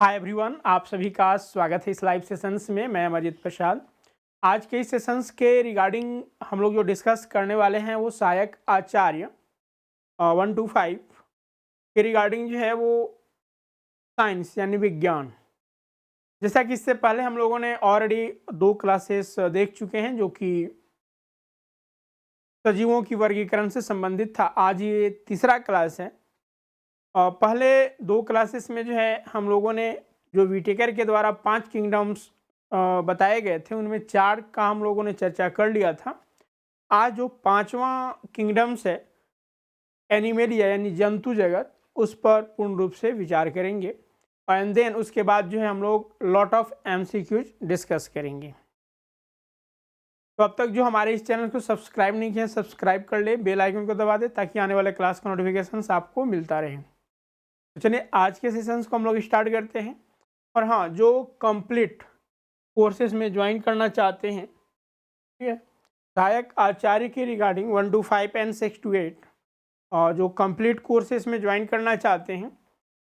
Hi everyone, आप सभी का स्वागत है इस लाइव सेशंस में। मैं अमरजीत प्रसाद। आज के इस सेशंस के रिगार्डिंग हम लोग जो डिस्कस करने वाले हैं वो सहायक आचार्य 1 to 5 के रिगार्डिंग जो है वो साइंस यानी विज्ञान। जैसा कि इससे पहले हम लोगों ने ऑलरेडी 2 क्लासेस देख चुके हैं जो कि सजीवों की वर्गीकरण से संबंधित था। आज ये तीसरा क्लास है। पहले 2 क्लासेस में जो है हम लोगों ने जो विटेकर के द्वारा 5 किंगडम्स बताए गए थे उनमें 4 का हम लोगों ने चर्चा कर लिया था। आज जो 5वां किंगडम्स है एनिमेलिया यानी जंतु जगत, उस पर पूर्ण रूप से विचार करेंगे एंड देन उसके बाद जो है हम लोग लॉट ऑफ एमसीक्यूज डिस्कस करेंगे। तो अब तक जो हमारे इस चैनल को सब्सक्राइब नहीं किया सब्सक्राइब कर ले, बेल आइकन को दबा दे ताकि आने वाले क्लास का नोटिफिकेशन आपको मिलता रहे। तो चलिए आज के सेशंस को हम लोग स्टार्ट करते हैं। और हाँ, जो कंप्लीट कोर्सेज में ज्वाइन करना चाहते हैं, ठीक है, सहायक आचार्य के रिगार्डिंग 1 to 5 एंड 6 to 8 और जो कंप्लीट कोर्सेज में ज्वाइन करना चाहते हैं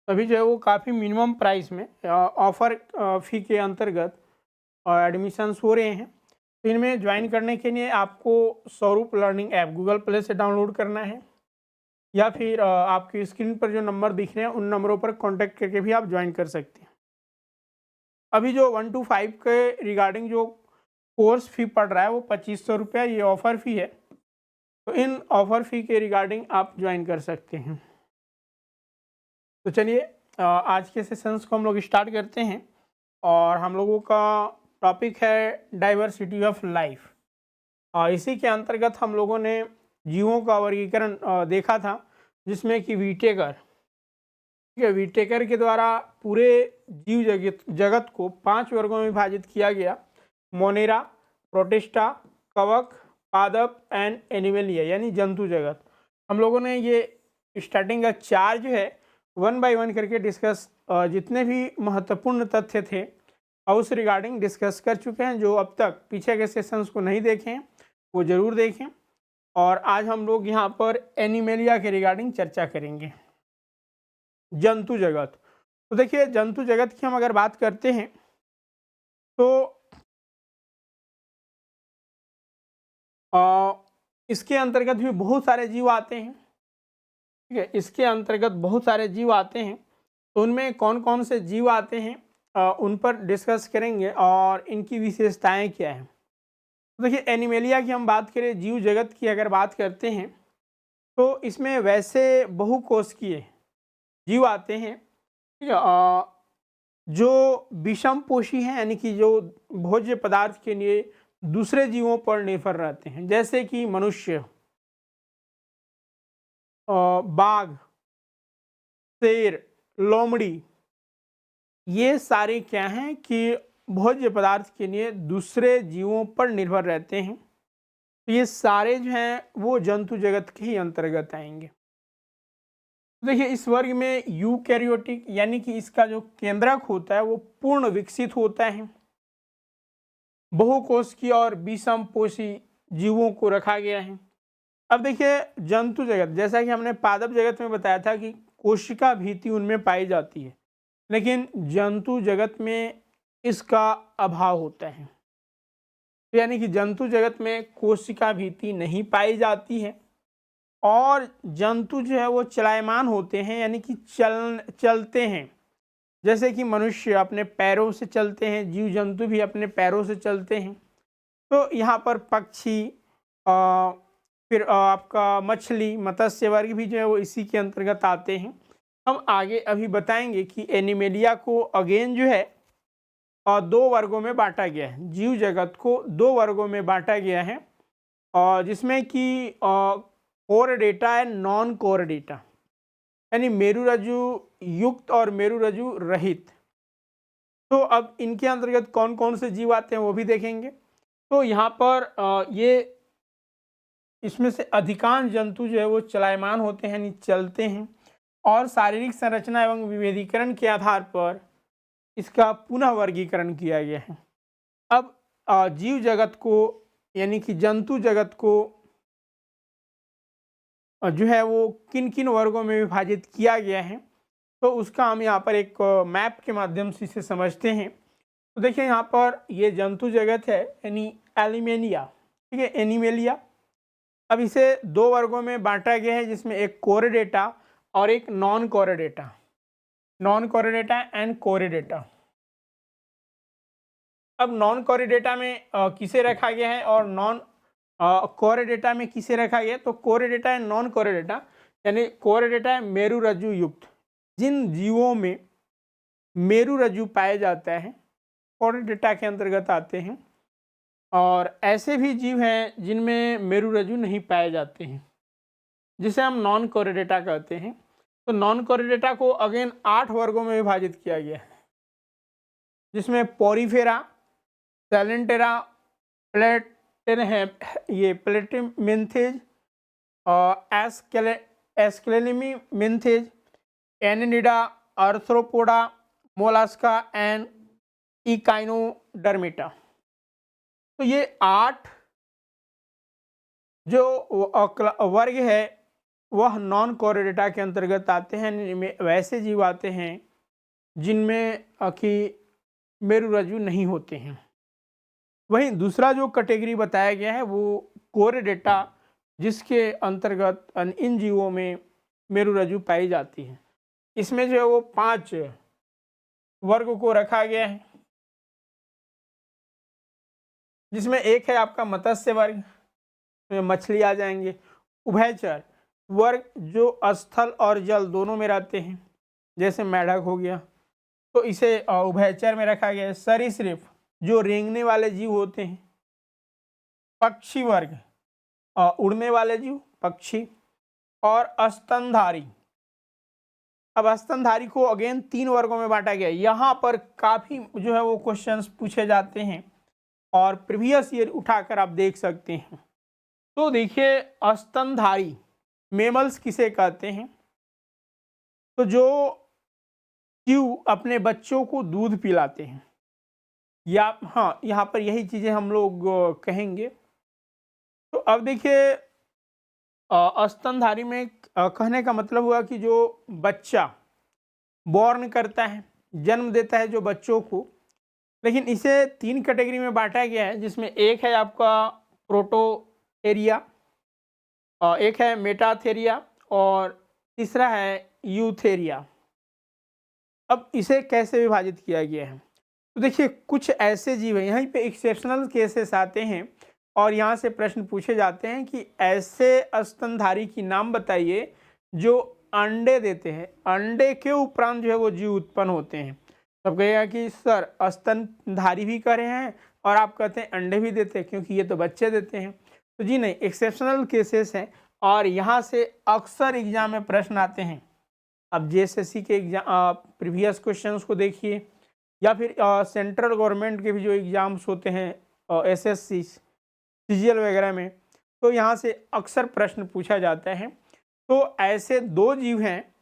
तभी जो है वो काफ़ी मिनिमम प्राइस में ऑफ़र फ़ी के अंतर्गत एडमिशन्स हो रहे हैं। तो इनमें ज्वाइन करने के लिए आपको स्वरूप लर्निंग ऐप गूगल प्ले से डाउनलोड करना है या फिर आपकी स्क्रीन पर जो नंबर दिख रहे हैं उन नंबरों पर कांटेक्ट करके भी आप ज्वाइन कर सकते हैं। अभी जो 1 to 5 के रिगार्डिंग जो कोर्स फ़ी पड़ रहा है वो 2500 रुपया, ये ऑफ़र फ़ी है। तो इन ऑफ़र फ़ी के रिगार्डिंग आप ज्वाइन कर सकते हैं। तो चलिए आज के सेशंस को हम लोग स्टार्ट करते हैं और हम लोगों का टॉपिक है डाइवर्सिटी ऑफ लाइफ। इसी के अंतर्गत हम लोगों ने जीवों का वर्गीकरण देखा था जिसमें कि विटेकर, ठीक है, विटेकर के द्वारा पूरे जीव जगत को 5 वर्गों में विभाजित किया गया। मोनेरा, प्रोटिस्टा, कवक, पादप एंड एनिमलिया यानी जंतु जगत। हम लोगों ने ये स्टार्टिंग का 4 जो है 1 by 1 करके डिस्कस जितने भी महत्वपूर्ण तथ्य थे और उस रिगार्डिंग डिस्कस कर चुके हैं। जो अब तक पीछे के सेशंस को नहीं देखे हैं वो ज़रूर देखें। और आज हम लोग यहाँ पर एनिमलिया के रिगार्डिंग चर्चा करेंगे, जंतु जगत। तो देखिए, जंतु जगत की हम अगर बात करते हैं तो इसके अंतर्गत भी बहुत सारे जीव आते हैं, ठीक है, इसके अंतर्गत बहुत सारे जीव आते हैं। तो उनमें कौन कौन से जीव आते हैं उन पर डिस्कस करेंगे और इनकी विशेषताएं क्या हैं। तो देखिए, एनिमलिया की हम बात करें, जीव जगत की अगर बात करते हैं तो इसमें वैसे बहुकोशिकीय जीव आते हैं, ठीक है, जो विषम पोषी हैं यानी कि जो भोज्य पदार्थ के लिए दूसरे जीवों पर निर्भर रहते हैं, जैसे कि मनुष्य, बाघ, शेर, लोमड़ी। ये सारे क्या हैं कि भोज्य पदार्थ के लिए दूसरे जीवों पर निर्भर रहते हैं। तो ये सारे जो हैं वो जंतु जगत के ही अंतर्गत आएंगे। देखिए, इस वर्ग में यूकैरियोटिक यानी कि इसका जो केंद्रक होता है वो पूर्ण विकसित होता है। बहुकोशिकीय और विषमपोषी जीवों को रखा गया है। अब देखिए, जंतु जगत, जैसा कि हमने पादप जगत में बताया था कि कोशिका भीति उनमें पाई जाती है, लेकिन जंतु जगत में इसका अभाव होता है। तो यानी कि जंतु जगत में कोशिका भीति नहीं पाई जाती है और जंतु जो है वो चलायमान होते हैं यानी कि चलते हैं। जैसे कि मनुष्य अपने पैरों से चलते हैं, जीव जंतु भी अपने पैरों से चलते हैं। तो यहाँ पर पक्षी, फिर आपका मछली, मत्स्य वर्ग भी जो है वो इसी के अंतर्गत आते हैं। हम आगे अभी बताएंगे कि एनिमलिया को अगेन जो है 2 वर्गों में बांटा गया है। जीव जगत को 2 वर्गों में बांटा गया है और जिसमें कि कोर डेटा है, नॉन कोर डेटा यानी मेरुरज्जु युक्त और मेरुरज्जु रहित। तो अब इनके अंतर्गत कौन कौन से जीव आते हैं वो भी देखेंगे। तो यहाँ पर ये इसमें से अधिकांश जंतु जो है वो चलायमान होते हैं यानी चलते हैं और शारीरिक संरचना एवं विभेदीकरण के आधार पर इसका पुनः वर्गीकरण किया गया है। अब जीव जगत को यानी कि जंतु जगत को जो है वो किन किन वर्गों में विभाजित किया गया है। तो तो उसका हम यहाँ पर एक मैप के माध्यम से इसे समझते हैं। तो देखिए यहाँ पर ये जंतु जगत है यानी एलिमेनिया, ठीक है, एनिमेलिया। अब इसे दो वर्गों में बांटा गया है, जिसमें एक कोरेडेटा और एक नॉन कोरेडेटा, नॉन कोरेडेटा एंड कोरेडेटा। अब नॉन कोरेडेटा में किसे रखा गया है और नॉन कोरेडेटा में किसे रखा गया है? तो कोरेडेटा एंड नॉन कोरेडेटा, यानी कोरेडेटा है मेरुरज्जु युक्त, जिन जीवों में मेरुरज्जु पाए जाता है कोरेडेटा के अंतर्गत आते हैं, और ऐसे भी जीव हैं जिनमें मेरुरज्जु नहीं पाए जाते हैं, जिसे हम नॉन कोरेडेटा कहते हैं। तो नॉन कोरेडेटा को अगेन 8 वर्गों में विभाजित किया गया है, जिसमें पोरीफेरा, सैलेंटेरा, ये प्लेटिमिन्थेज, एस्क्लेनिमिन्थेज, एनेनिडा, आर्थ्रोपोडा, मोलास्का एंड इकाइनोडर्मिटा। तो ये 8 जो वर्ग है वह नॉन कोरेडेटा के अंतर्गत आते हैं। इनमें वैसे जीव आते हैं जिनमें कि मेरुरज्जु नहीं होते हैं। वहीं दूसरा जो कैटेगरी बताया गया है वो कोरेडेटा, जिसके अंतर्गत इन जीवों में मेरुरज्जु पाई जाती है। इसमें जो है वो 5 वर्ग को रखा गया है, जिसमें एक है आपका मत्स्य वर्ग, में मछली आ जाएंगे। उभयचर वर्ग जो स्थल और जल दोनों में रहते हैं, जैसे मेढक हो गया, तो इसे उभयचर में रखा गया है। सरीसृप जो रेंगने वाले जीव होते हैं। पक्षी वर्ग उड़ने वाले जीव, पक्षी। और स्तनधारी, अब स्तनधारी को अगेन 3 वर्गों में बांटा गया है। यहाँ पर काफ़ी जो है वो क्वेश्चंस पूछे जाते हैं और प्रीवियस ईयर उठाकर आप देख सकते हैं। तो देखिए स्तनधारी मेमल्स किसे कहते हैं? तो जो जीव अपने बच्चों को दूध पिलाते हैं, या हाँ यहाँ पर यही चीज़ें हम लोग कहेंगे। तो अब देखिए स्तनधारी में कहने का मतलब हुआ कि जो बच्चा बॉर्न करता है, जन्म देता है जो बच्चों को, लेकिन इसे 3 कैटेगरी में बांटा गया है, जिसमें एक है आपका प्रोटोथेरिया, एक है मेटाथेरिया और तीसरा है यूथेरिया। अब इसे कैसे विभाजित किया गया है? तो देखिए कुछ ऐसे जीव हैं, यहीं पे एक्सेप्शनल केसेस आते हैं और यहाँ से प्रश्न पूछे जाते हैं कि ऐसे स्तनधारी की नाम बताइए जो अंडे देते हैं, अंडे के उपरांत जो है वो जीव उत्पन्न होते हैं। तब कहेगा कि सर स्तनधारी भी कर रहे हैं और आप कहते हैं अंडे भी देते हैं, क्योंकि ये तो बच्चे देते हैं। तो जी नहीं, एक्सेप्शनल केसेस हैं और यहाँ से अक्सर एग्जाम में प्रश्न आते हैं। अब जेएसएससी के एग्जाम प्रीवियस क्वेश्चंस को देखिए, या फिर सेंट्रल गवर्नमेंट के भी जो एग्ज़ाम्स होते हैं एसएससी, सीजीएल वगैरह में, तो यहाँ से अक्सर प्रश्न पूछा जाता है। तो ऐसे 2 जीव हैं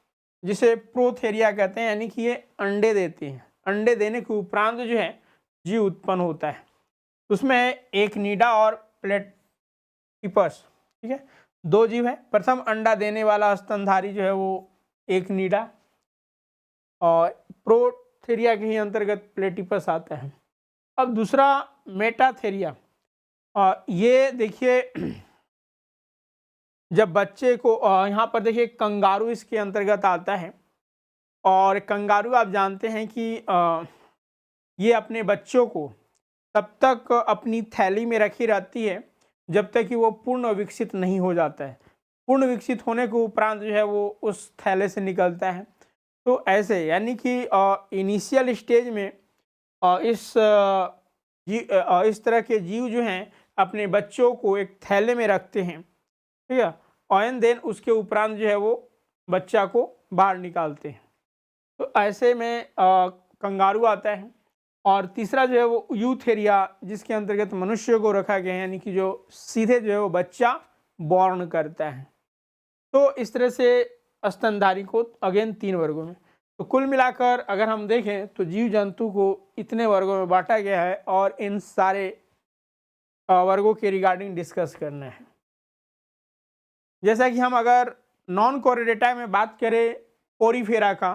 जिसे प्रोथेरिया कहते हैं, यानी कि ये अंडे देते हैं, अंडे देने के उपरांत जो है जीव उत्पन्न होता है। उसमें एक नीडा और प्लेटिपस, ठीक है, 2 जीव है। प्रथम अंडा देने वाला स्तनधारी जो है वो एक नीडा, और प्रोथेरिया के ही अंतर्गत प्लेटिपस आता है। अब दूसरा मेटाथेरिया, ये देखिए जब बच्चे को यहाँ पर देखिए कंगारू इसके अंतर्गत आता है, और कंगारू आप जानते हैं कि ये अपने बच्चों को तब तक अपनी थैली में रखी रहती है जब तक कि वो पूर्ण विकसित नहीं हो जाता है। पूर्ण विकसित होने के उपरांत जो है वो उस थैले से निकलता है। तो ऐसे यानी कि इनिशियल स्टेज में इस तरह के जीव जो हैं अपने बच्चों को एक थैले में रखते हैं, ठीक है, और देन उसके उपरांत जो है वो बच्चा को बाहर निकालते हैं। तो ऐसे में कंगारू आता है। और तीसरा जो है वो यूथेरिया, जिसके अंतर्गत मनुष्य को रखा गया है, यानी कि जो सीधे जो है वो बच्चा बॉर्न करता है। तो इस तरह से स्तनधारी को अगेन 3 वर्गों में। तो कुल मिलाकर अगर हम देखें तो जीव जंतु को इतने वर्गों में बांटा गया है और इन सारे वर्गों के रिगार्डिंग डिस्कस करना है। जैसा कि हम अगर नॉन कोरेडेटा में बात करें पोरीफेरा का,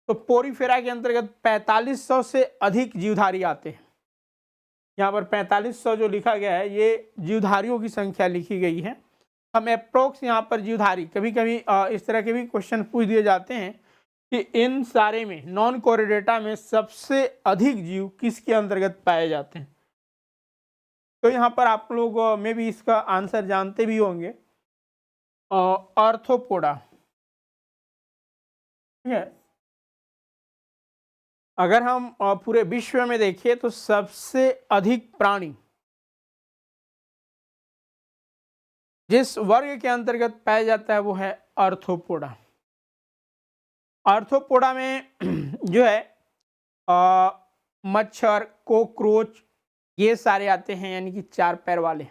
तो पोरीफेरा के अंतर्गत 4500 से अधिक जीवधारी आते हैं। यहाँ पर 4500 जो लिखा गया है ये जीवधारियों की संख्या लिखी गई है। हम अप्रोक्स यहाँ पर जीवधारी, कभी कभी इस तरह के भी क्वेश्चन पूछ दिए जाते हैं कि इन सारे में नॉन कोरिडेटा में सबसे अधिक जीव किसके अंतर्गत पाए जाते हैं। तो यहाँ पर आप लोग में भी इसका आंसर जानते भी होंगे, आर्थ्रोपोडा। ठीक है, अगर हम पूरे विश्व में देखें तो सबसे अधिक प्राणी जिस वर्ग के अंतर्गत पाया जाता है वो है आर्थ्रोपोडा। आर्थ्रोपोडा में जो है मच्छर, कोकरोच ये सारे आते हैं, यानी कि 4 पैर वाले।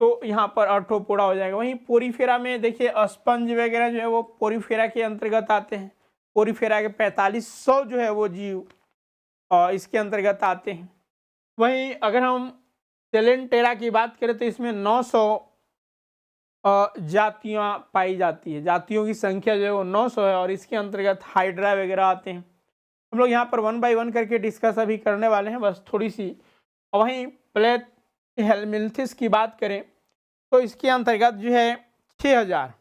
तो यहाँ पर आर्थ्रोपोडा हो जाएगा। वहीं पोरीफेरा में देखिए स्पंज वगैरह जो है वो पोरीफेरा के अंतर्गत आते हैं। पोरीफेरा के 4500 जो है वो जीव इसके अंतर्गत आते हैं। वहीं अगर हम सेलेंटेरा की बात करें तो इसमें 900 जातियाँ पाई जाती है। जातियों की संख्या जो है वो 900 है और इसके अंतर्गत हाइड्रा वगैरह आते हैं। हम लोग यहाँ पर 1 बाय 1 करके डिस्कस अभी करने वाले हैं, बस थोड़ी सी। वहीं प्लेथहेल्मिन्थेस की बात करें तो इसके अंतर्गत जो है 6000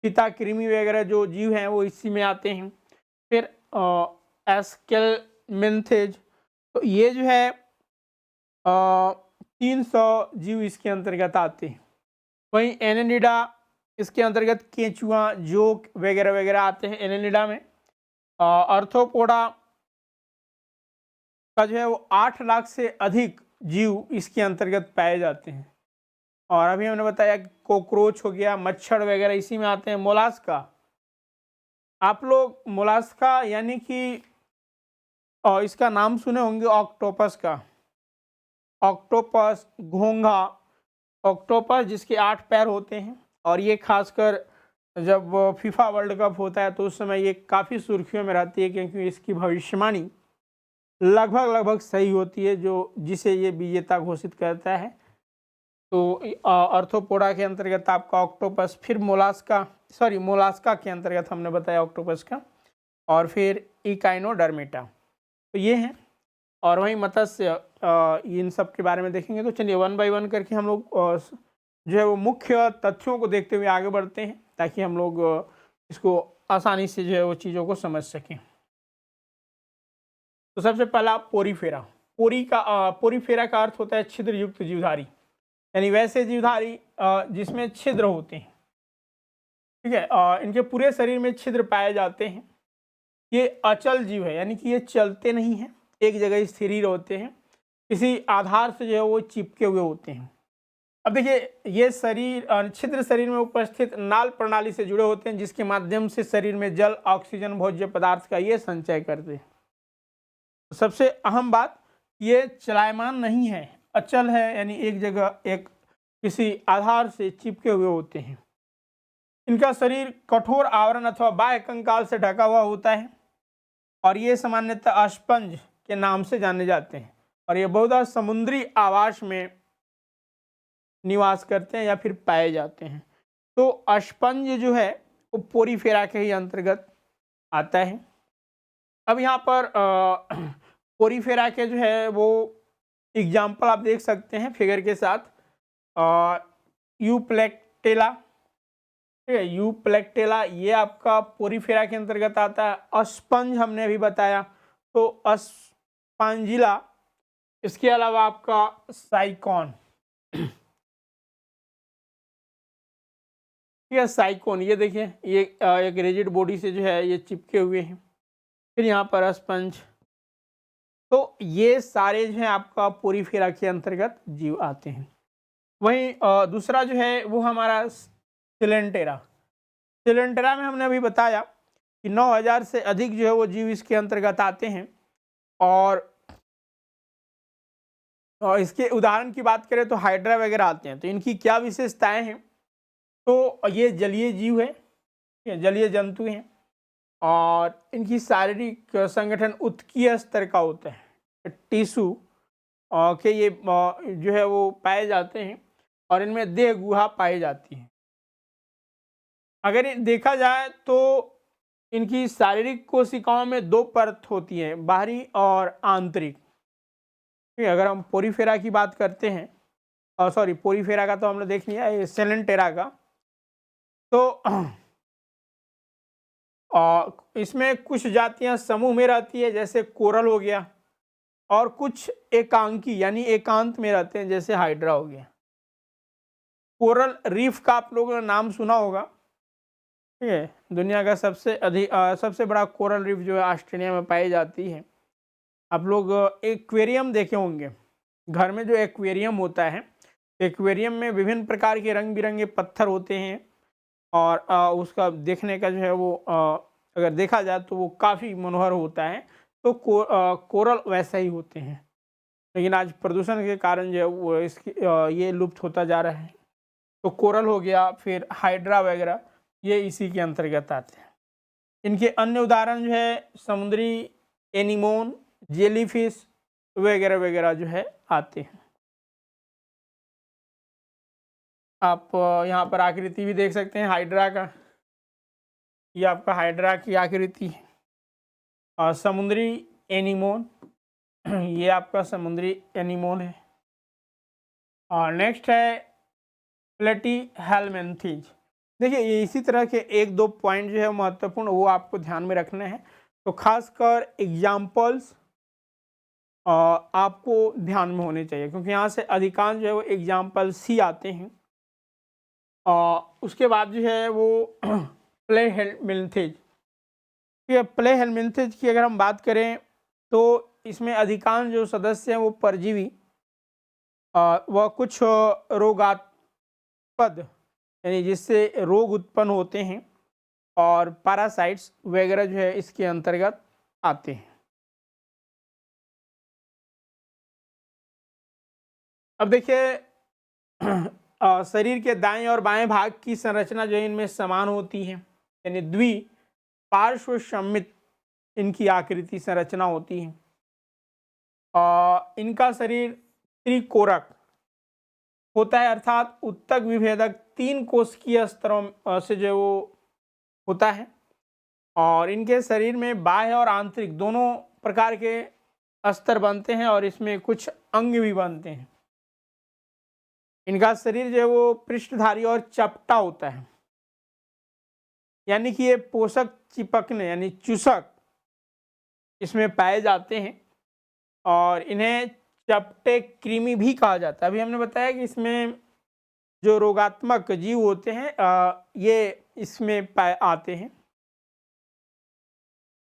पिता कृमि वगैरह जो जीव हैं वो इसी में आते हैं। फिर एस्केल्मिन्थेज, तो ये जो है 300 जीव इसके अंतर्गत आते हैं। वहीं एनेलिडा, इसके अंतर्गत केंचुआ, जोक वगैरह वगैरह आते हैं एनेलिडा में। आर्थ्रोपोडा का जो है वो 8 लाख से अधिक जीव इसके अंतर्गत पाए जाते हैं। और अभी हमने बताया कि कोकरोच हो गया, मच्छर वगैरह इसी में आते हैं। मोलास्का, आप लोग मोलास्का यानी कि इसका नाम सुने होंगे ऑक्टोपस का। ऑक्टोपस, घोंघा, ऑक्टोपस जिसके 8 पैर होते हैं, और ये खासकर जब फीफा वर्ल्ड कप होता है तो उस समय ये काफ़ी सुर्खियों में रहती है, क्योंकि इसकी भविष्यवाणी लगभग सही होती है, जो जिसे ये विजेता घोषित करता है। तो आर्थ्रोपोडा के अंतर्गत आपका ऑक्टोपस, फिर मोलास्का के अंतर्गत हमने बताया ऑक्टोपस का, और फिर इकाइनोडर्मेटा, तो ये हैं। और वहीं मत्स्य, इन सब के बारे में देखेंगे। तो चलिए 1 बाय 1 करके हम लोग जो है वो मुख्य तथ्यों को देखते हुए आगे बढ़ते हैं, ताकि हम लोग इसको आसानी से जो है वो चीज़ों को समझ सकें। तो सबसे पहला पोरीफेरा। पोरीफेरा का अर्थ होता है छिद्र युक्त जीवधारी, यानी वैसे जीवधारी जिसमें छिद्र होते हैं। ठीक है, इनके पूरे शरीर में छिद्र पाए जाते हैं। ये अचल जीव है, यानी कि ये चलते नहीं हैं, एक जगह स्थिर ही होते हैं, किसी आधार से जो है वो चिपके हुए होते हैं। अब देखिए, ये शरीर छिद्र शरीर में उपस्थित नाल प्रणाली से जुड़े होते हैं, जिसके माध्यम से शरीर में जल, ऑक्सीजन, भोज्य पदार्थ का ये संचय करते हैं। सबसे अहम बात, ये चलायमान नहीं है, अचल है, यानी एक जगह एक किसी आधार से चिपके हुए होते हैं। इनका शरीर कठोर आवरण अथवा बाह्य कंकाल से ढका हुआ होता है, और ये सामान्यतः स्पंज के नाम से जाने जाते हैं, और ये बहुधा समुद्री आवास में निवास करते हैं या फिर पाए जाते हैं। तो स्पंज जो है वो पोरीफेरा के ही अंतर्गत आता है। अब यहाँ पर पोरीफेरा के जो है वो एग्जाम्पल आप देख सकते हैं फिगर के साथ। यूप्लेक्टेला, ठीक है, यूप्लेक्टेला ये आपका पोरीफेरा के अंतर्गत आता है। स्पंज हमने अभी बताया, तो स्पंजिला। इसके अलावा आपका साइकॉन, ठीक है, साइकॉन, ये देखिए, ये एक रिजिड बॉडी से जो है ये चिपके हुए हैं। फिर यहाँ पर स्पंज, तो ये सारे जो है आपका पोरीफेरा के अंतर्गत जीव आते हैं। वहीं दूसरा जो है वो हमारा सिलेंटेरा। सिलेंटेरा में हमने अभी बताया कि 9000 से अधिक जो है वो जीव इसके अंतर्गत आते हैं। और इसके उदाहरण की बात करें तो हाइड्रा वगैरह आते हैं। तो इनकी क्या विशेषताएं हैं? तो ये जलीय जीव है, जलीय जंतु हैं, और इनकी शारीरिक संगठन उत्कीय स्तर का होता है, टिश्यू के ये जो है वो पाए जाते हैं, और इनमें देह गुहा पाई जाती है। अगर देखा जाए तो इनकी शारीरिक कोशिकाओं में दो परत होती है, बाहरी और आंतरिक। ठीक है, अगर हम पोरीफेरा की बात करते हैं, सॉरी पोरीफेरा का तो हमने देख लिया, ये सेलेंटेरा का। तो इसमें कुछ जातियां समूह में रहती है, जैसे कोरल हो गया, और कुछ एकांकी यानी एकांत में रहते हैं, जैसे हाइड्रा हो गया। कोरल रीफ का आप लोगों ने नाम सुना होगा। ठीक है, दुनिया का सबसे बड़ा कोरल रीफ जो है ऑस्ट्रेलिया में पाई जाती है। आप लोग एक्वेरियम देखे होंगे, घर में जो एक्वेरियम होता है, एक्वेरियम में विभिन्न प्रकार के रंग बिरंगे पत्थर होते हैं, और उसका देखने का जो है वो अगर देखा जाए तो वो काफ़ी मनोहर होता है। तो कोरल वैसा ही होते हैं, लेकिन आज प्रदूषण के कारण जो है वो ये लुप्त होता जा रहा है। तो कोरल हो गया, फिर हाइड्रा वगैरह, ये इसी के अंतर्गत आते हैं। इनके अन्य उदाहरण जो है समुद्री एनीमोन, जेलीफिश वगैरह वगैरह जो है आते हैं। आप यहाँ पर आकृति भी देख सकते हैं हाइड्रा का, ये आपका हाइड्रा की आकृति है। और समुद्री एनीमोन, ये आपका समुद्री एनीमोन है। और नेक्स्ट है प्लेटीहेल्मिन्थेज। देखिए, ये इसी तरह के एक दो पॉइंट जो है महत्वपूर्ण, वो आपको ध्यान में रखना है। तो खासकर एग्जाम्पल्स आपको ध्यान में होने चाहिए, क्योंकि यहाँ से अधिकांश जो है वो एग्जाम्पल्स ही आते हैं। उसके बाद जो है वो प्लेहेल्मिन्थेज। ठीक है, प्लेहेल्मिन्थेज की अगर हम बात करें तो इसमें अधिकांश जो सदस्य हैं वो परजीवी व कुछ रोगात्मक, यानी जिससे रोग उत्पन्न होते हैं, और पैरासाइट्स वगैरह जो है इसके अंतर्गत आते हैं। अब देखिए, शरीर के दाएं और बाएं भाग की संरचना जो है इनमें समान होती है, यानी द्विपार्श्व सममित इनकी आकृति संरचना होती है। इनका शरीर त्रिकोरक होता है, अर्थात उत्तक विभेदक 3 कोशिकीय स्तरों से जो वो होता है। और इनके शरीर में बाह्य और आंतरिक दोनों प्रकार के स्तर बनते हैं, और इसमें कुछ अंग भी बनते हैं। इनका शरीर जो है वो पृष्ठधारी और चपटा होता है, यानी कि ये पोषक चिपकने यानी चूसक इसमें पाए जाते हैं, और इन्हें चपटे कृमि भी कहा जाता है। अभी हमने बताया कि इसमें जो रोगात्मक जीव होते हैं ये इसमें पाए आते हैं,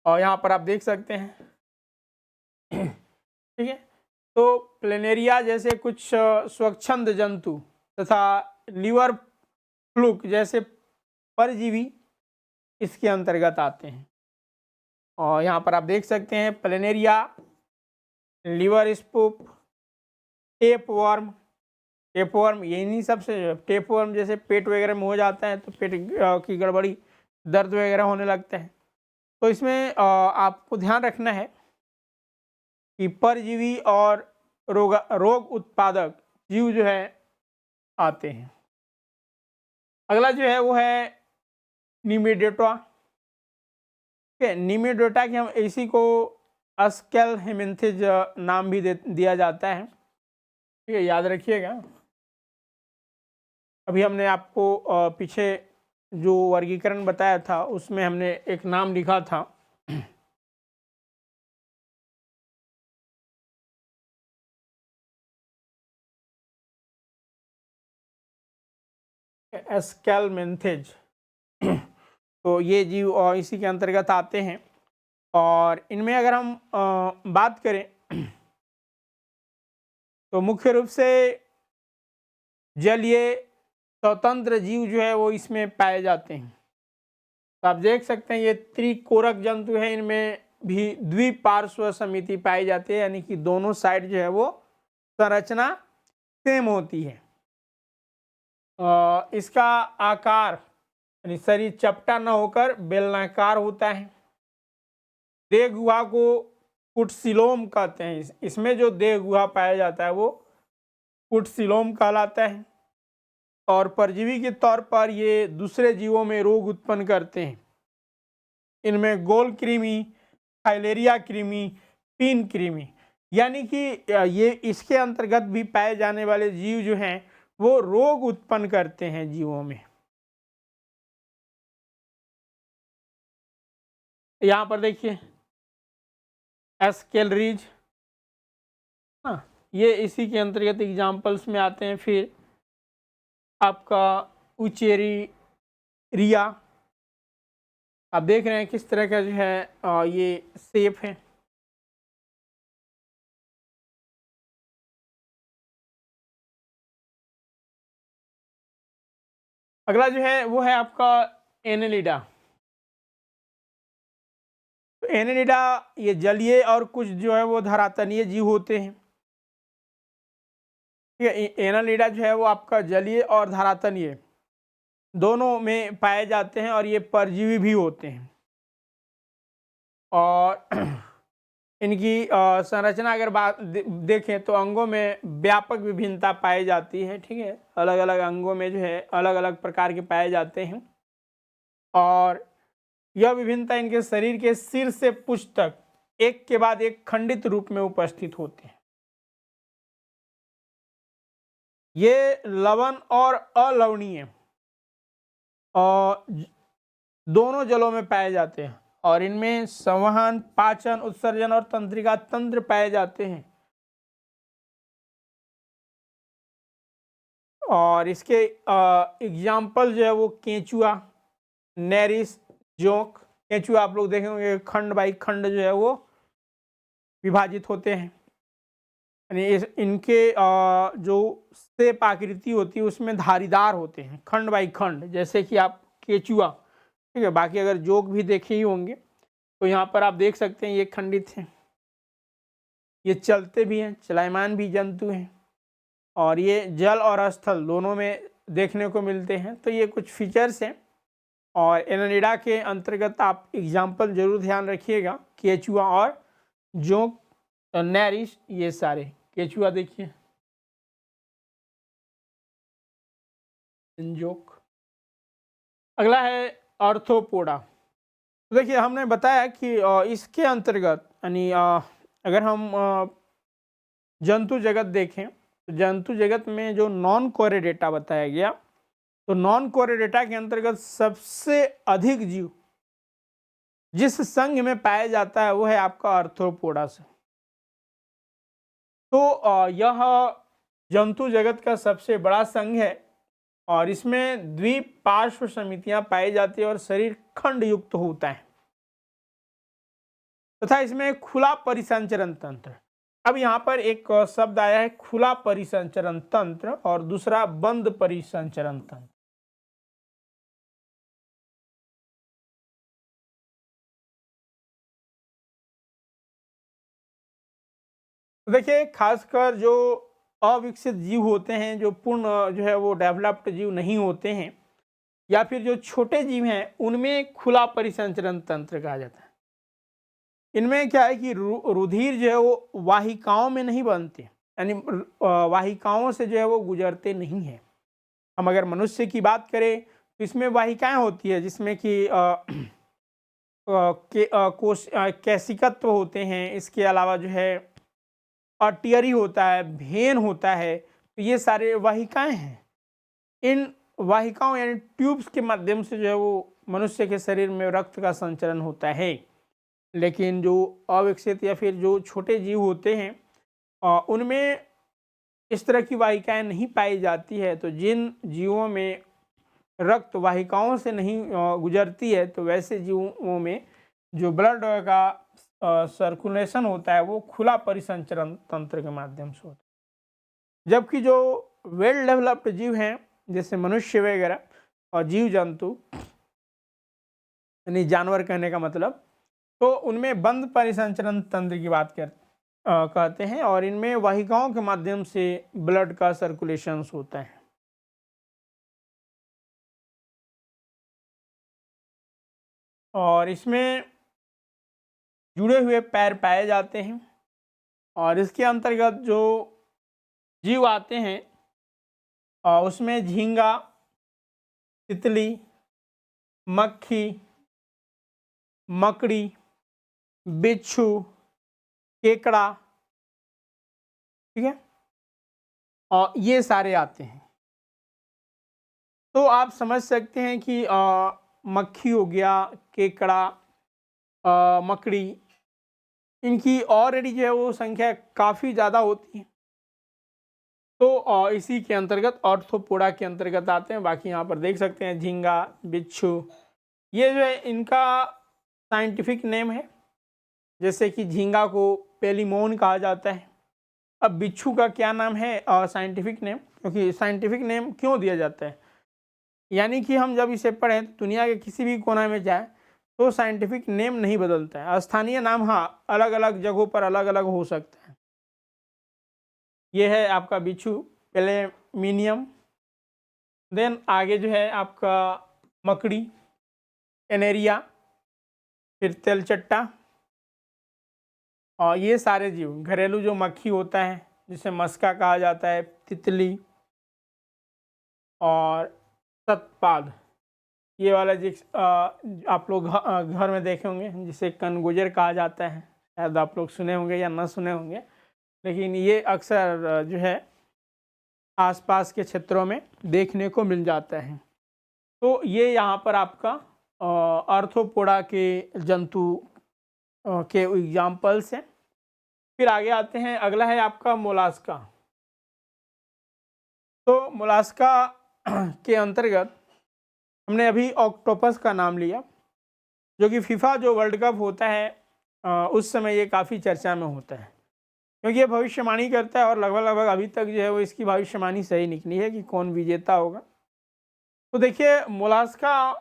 और यहाँ पर आप देख सकते हैं। ठीक है, तो प्लेनेरिया जैसे कुछ स्वच्छंद जंतु तथा लीवर फ्लूक जैसे परजीवी इसके अंतर्गत आते हैं। और यहाँ पर आप देख सकते हैं प्लेनेरिया, लीवर स्पूप, टेपवर्म। टेपवर्म ये नहीं सबसे, टेपवर्म जैसे पेट वगैरह में हो जाता है तो पेट की गड़बड़ी, दर्द वगैरह होने लगता है। तो इसमें आपको ध्यान रखना है कि परजीवी और रोग उत्पादक जीव जो है आते हैं। अगला जो है वो है निमेटोडा। ठीक है, निमेटोडा की हम इसी को स्केल्हेमिन्थेज नाम भी दिया जाता है। ठीक है, याद रखिएगा। अभी हमने आपको पीछे जो वर्गीकरण बताया था उसमें हमने एक नाम लिखा था, स्केल्हेमिन्थेज। तो ये जीव इसी के अंतर्गत आते हैं। और इनमें अगर हम बात करें तो मुख्य रूप से जलीय स्वतंत्र जीव जो है वो इसमें पाए जाते हैं। तो आप देख सकते हैं ये त्रिकोरक जंतु है, इनमें भी द्विपार्श्व समिति पाई जाती है, यानी कि दोनों साइड जो है वो संरचना सेम होती है। इसका आकार यानी शरीर चपटा न होकर बेलनाकार होता है। देह गुहा को कुटसिलोम कहते हैं। इसमें जो देह गुहा पाया जाता है वो कुटसिलोम कहलाता है, और परजीवी के तौर पर ये दूसरे जीवों में रोग उत्पन्न करते हैं। इनमें गोल कृमि, फाइलेरिया कृमि, पिन कृमि, यानी कि ये इसके अंतर्गत भी पाए जाने वाले जीव जो हैं वो रोग उत्पन्न करते हैं जीवों में। यहाँ पर देखिए एस्केलरीज, हाँ, ये इसी के अंतर्गत एग्जाम्पल्स में आते हैं। फिर आपका उचेरी रिया, आप देख रहे हैं किस तरह का जो है ये शेप है। अगला जो है वो है आपका एनेलिडा। तो एनेलिडा ये जलीय और कुछ जो है वो धरातलीय जीव होते हैं। एनालिडा जो है वो आपका जलीय और धरातलीय दोनों में पाए जाते हैं और ये परजीवी भी होते हैं। और इनकी संरचना अगर बात देखें तो अंगों में व्यापक विभिन्नता पाई जाती है। ठीक है, अलग अलग अंगों में जो है अलग अलग प्रकार के पाए जाते हैं और यह विभिन्नता इनके शरीर के सिर से पूंछ तक एक के बाद एक खंडित रूप में उपस्थित होते हैं। ये लवण और अलवणीय और दोनों जलों में पाए जाते हैं और इनमें संवहन, पाचन, उत्सर्जन और तंत्रिका तंत्र पाए जाते हैं। और इसके एग्जाम्पल जो है वो केंचुआ, नेरिस, जोंक। केंचुआ आप लोग देखेंगे खंड बाई खंड जो है वो विभाजित होते हैं, यानी इनके जो शेप आकृति होती है उसमें धारीदार होते हैं खंड बाई खंड, जैसे कि आप केंचुआ। ठीक है, बाकी अगर जोक भी देखे ही होंगे तो यहाँ पर आप देख सकते हैं ये खंडित हैं, ये चलते भी हैं, चलायमान भी जंतु हैं और ये जल और स्थल दोनों में देखने को मिलते हैं। तो ये कुछ फीचर्स हैं और एनालिडा के अंतर्गत आप एग्जाम्पल जरूर ध्यान रखिएगा, केचुआ और जोंक, नेरिस, ये सारे। केचुआ देखिए, जोक। अगला है आर्थ्रोपोडा। तो देखिए हमने बताया कि इसके अंतर्गत यानी अगर हम जंतु जगत देखें तो जंतु जगत में जो नॉन कोरेडेटा बताया गया, तो नॉन कोरेडेटा के अंतर्गत सबसे अधिक जीव जिस संघ में पाया जाता है वो है आपका आर्थ्रोपोडा से। तो यह जंतु जगत का सबसे बड़ा संघ है और इसमें द्विपार्श्व समितियां पाई जाती है और शरीर खंड युक्त होता है तथा इसमें खुला परिसंचरण तंत्र। अब यहाँ पर एक शब्द आया है खुला परिसंचरण तंत्र और दूसरा बंद परिसंचरण तंत्र। तो देखिए खासकर जो अविकसित जीव होते हैं, जो पूर्ण जो है वो डेवलप्ड जीव नहीं होते हैं या फिर जो छोटे जीव हैं, उनमें खुला परिसंचरण तंत्र कहा जाता है। इनमें क्या है कि रुधिर जो है वो वाहिकाओं में नहीं बनते, यानी वाहिकाओं से जो है वो गुजरते नहीं हैं। हम अगर मनुष्य की बात करें तो इसमें वाहिकाएं होती है जिसमें कि कोश कैसिकत्व होते हैं, इसके अलावा जो है आर्टियरी होता है, भेन होता है, तो ये सारे वाहिकाएं हैं। इन वाहिकाओं यानी ट्यूब्स के माध्यम से जो है वो मनुष्य के शरीर में रक्त का संचरण होता है। लेकिन जो अविकसित या फिर जो छोटे जीव होते हैं उनमें इस तरह की वाहिकाएं नहीं पाई जाती है। तो जिन जीवों में रक्त वाहिकाओं से नहीं गुजरती है तो वैसे जीवों में जो ब्लड का सर्कुलेशन होता है वो खुला परिसंचरण तंत्र के माध्यम से होता है। जबकि जो वेल डेवलप्ड जीव हैं जैसे मनुष्य वगैरह और जीव जंतु, यानी जानवर कहने का मतलब, तो उनमें बंद परिसंचरण तंत्र की बात कहते हैं और इनमें वाहिकाओं के माध्यम से ब्लड का सर्कुलेशन होता है। और इसमें जुड़े हुए पैर पाए जाते हैं और इसके अंतर्गत जो जीव आते हैं उसमें झींगा, तितली, मक्खी, मकड़ी, बिच्छू, केकड़ा, ठीक है, और ये सारे आते हैं। तो आप समझ सकते हैं कि मक्खी हो गया, केकड़ा, मकड़ी, इनकी ऑलरेडी जो है वो संख्या काफ़ी ज़्यादा होती है। तो इसी के अंतर्गत ऑर्थोपोडा के अंतर्गत आते हैं। बाकी यहाँ पर देख सकते हैं झींगा, बिच्छू, ये जो है इनका साइंटिफिक नेम है। जैसे कि झींगा को पेलिमोन कहा जाता है। अब बिच्छू का क्या नाम है साइंटिफिक नेम, क्योंकि साइंटिफिक नेम क्यों दिया जाता है, यानी कि हम जब इसे पढ़ें तो दुनिया के किसी भी कोना में जाए तो साइंटिफिक नेम नहीं बदलता है। स्थानीय नाम हाँ अलग अलग जगहों पर अलग अलग हो सकता है। ये है आपका बिच्छू पेलेमिनियम। देन आगे जो है आपका मकड़ी, एनेरिया, फिर तेलचट्टा, और ये सारे जीव, घरेलू जो मक्खी होता है जिसे मस्का कहा जाता है, तितली और सतपाद, ये वाला जिस आप लोग घर में देखे होंगे जिसे कनगुजर कहा जाता है, शायद आप लोग सुने होंगे या ना सुने होंगे, लेकिन ये अक्सर जो है आसपास के क्षेत्रों में देखने को मिल जाता है। तो ये यहाँ पर आपका आर्थ्रोपोडा के जंतु के एग्जाम्पल्स हैं। फिर आगे आते हैं, अगला है आपका मोलास्का। तो मोलास्का के अंतर्गत हमने अभी ऑक्टोपस का नाम लिया, जो कि फीफा जो वर्ल्ड कप होता है उस समय ये काफ़ी चर्चा में होता है, क्योंकि ये भविष्यवाणी करता है और लगभग लगभग अभी तक जो है वो इसकी भविष्यवाणी सही निकली है कि कौन विजेता होगा। तो देखिए मोलास्का